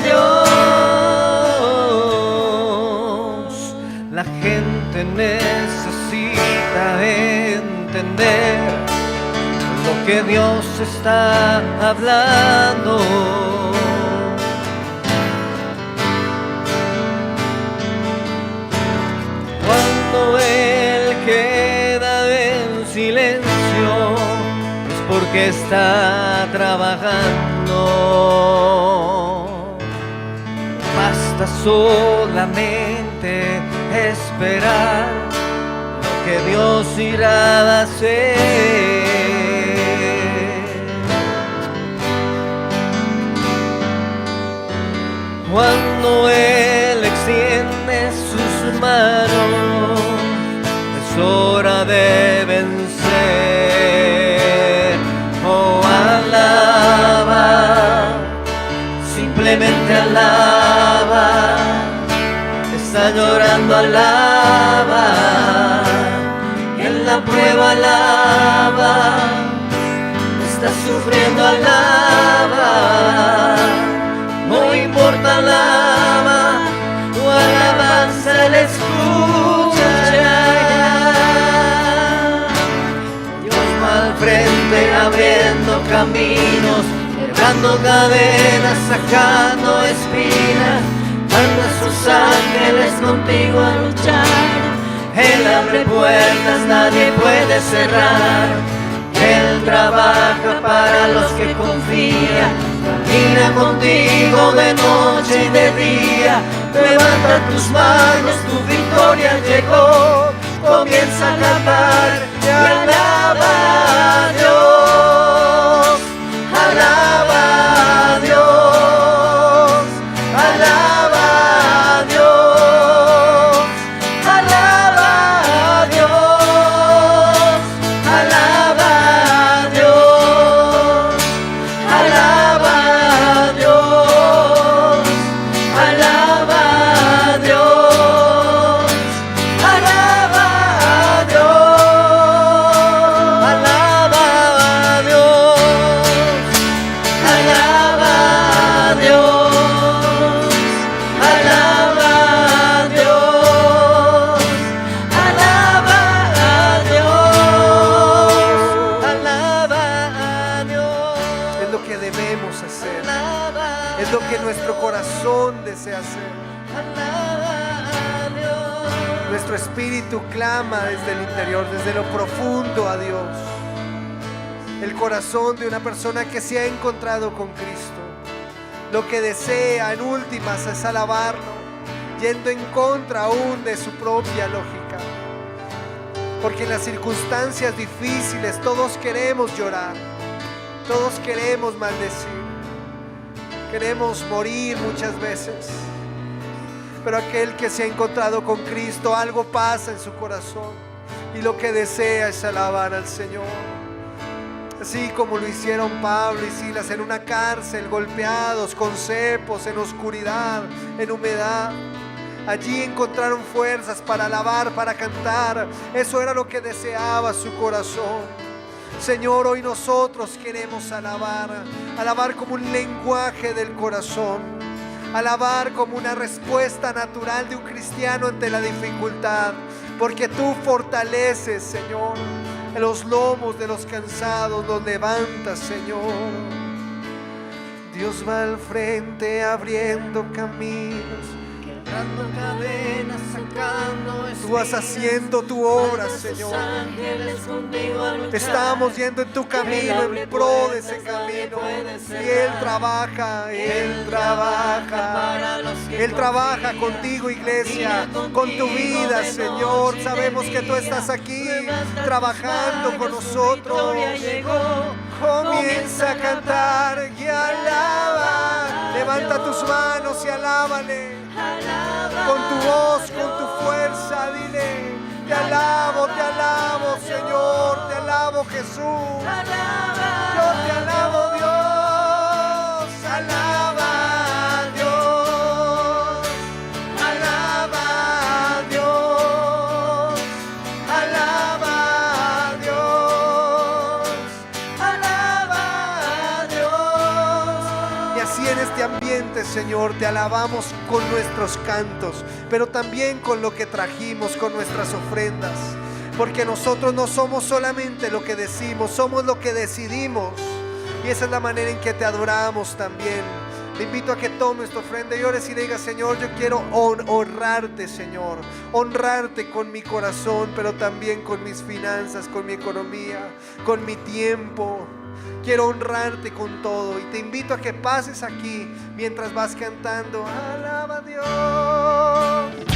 Dios. La gente necesita entender lo que Dios está hablando. Cuando Él queda en silencio es porque está trabajando. Basta solamente esperar lo que Dios irá a hacer. Cuando Él extiende sus manos, es hora de vencer. Oh, alaba, simplemente alaba. Está llorando, alaba. Y en la prueba, alaba. Está sufriendo, alaba. No importa, alaba. Tu alabanza Él escuchará. Dios va al frente abriendo caminos, quebrando cadenas, sacando espinas. Manda a sus ángeles contigo a luchar. Él abre puertas, nadie puede cerrar. Él trabaja para los que confían. Camina contigo de noche y de día. Levanta tus manos, tu victoria llegó. Comienza a cantar y alaba a Dios. Alaba a Dios. Alaba a Dios. Alaba a Dios. Alaba a Dios. Alaba a Dios. Alaba a Dios. Alaba a Dios. Es lo que nuestro corazón desea hacer. Nuestro espíritu clama desde el interior, desde lo profundo a Dios. El corazón de una persona que se ha encontrado con Cristo. Lo que desea en últimas es alabarlo, yendo en contra aún de su propia lógica. Porque en las circunstancias difíciles todos queremos llorar, todos queremos maldecir, queremos morir muchas veces. Pero aquel que se ha encontrado con Cristo, algo pasa en su corazón y lo que desea es alabar al Señor. Así como lo hicieron Pablo y Silas en una cárcel, golpeados con cepos, en oscuridad, en humedad. Allí encontraron fuerzas para alabar, para cantar. Eso era lo que deseaba su corazón. Señor, hoy nosotros queremos alabar, alabar como un lenguaje del corazón, alabar como una respuesta natural de un cristiano ante la dificultad, porque tú fortaleces, Señor, los lomos de los cansados, los levantas, Señor. Dios va al frente abriendo caminos, quebrando cadenas, sacando espinas. Tú vas haciendo tu obra, Señor. Estamos yendo en tu camino, en pro de ese camino. Y Él trabaja, Él trabaja. Él trabaja contigo, iglesia, con tu vida, Señor. Sabemos que tú estás aquí trabajando con nosotros. Comienza a cantar y alaba. Levanta tus manos y alábale. Con tu voz, con tu fuerza, dile: te alabo, Señor, te alabo, Jesús. Yo te alabo, Dios. Alaba a Dios. Alaba a Dios. Alaba a Dios. Alaba a Dios. Y así en este ambiente, Señor, te alabamos con nuestros cantos, pero también con lo que trajimos, con nuestras ofrendas, porque nosotros no somos solamente lo que decimos, somos lo que decidimos, y esa es la manera en que te adoramos también. Te invito a que tomes tu ofrenda y ores y le digas: Señor, yo quiero honrarte, Señor, honrarte con mi corazón, pero también con mis finanzas, con mi economía, con mi tiempo. Quiero honrarte con todo, y te invito a que pases aquí mientras vas cantando: alaba a Dios.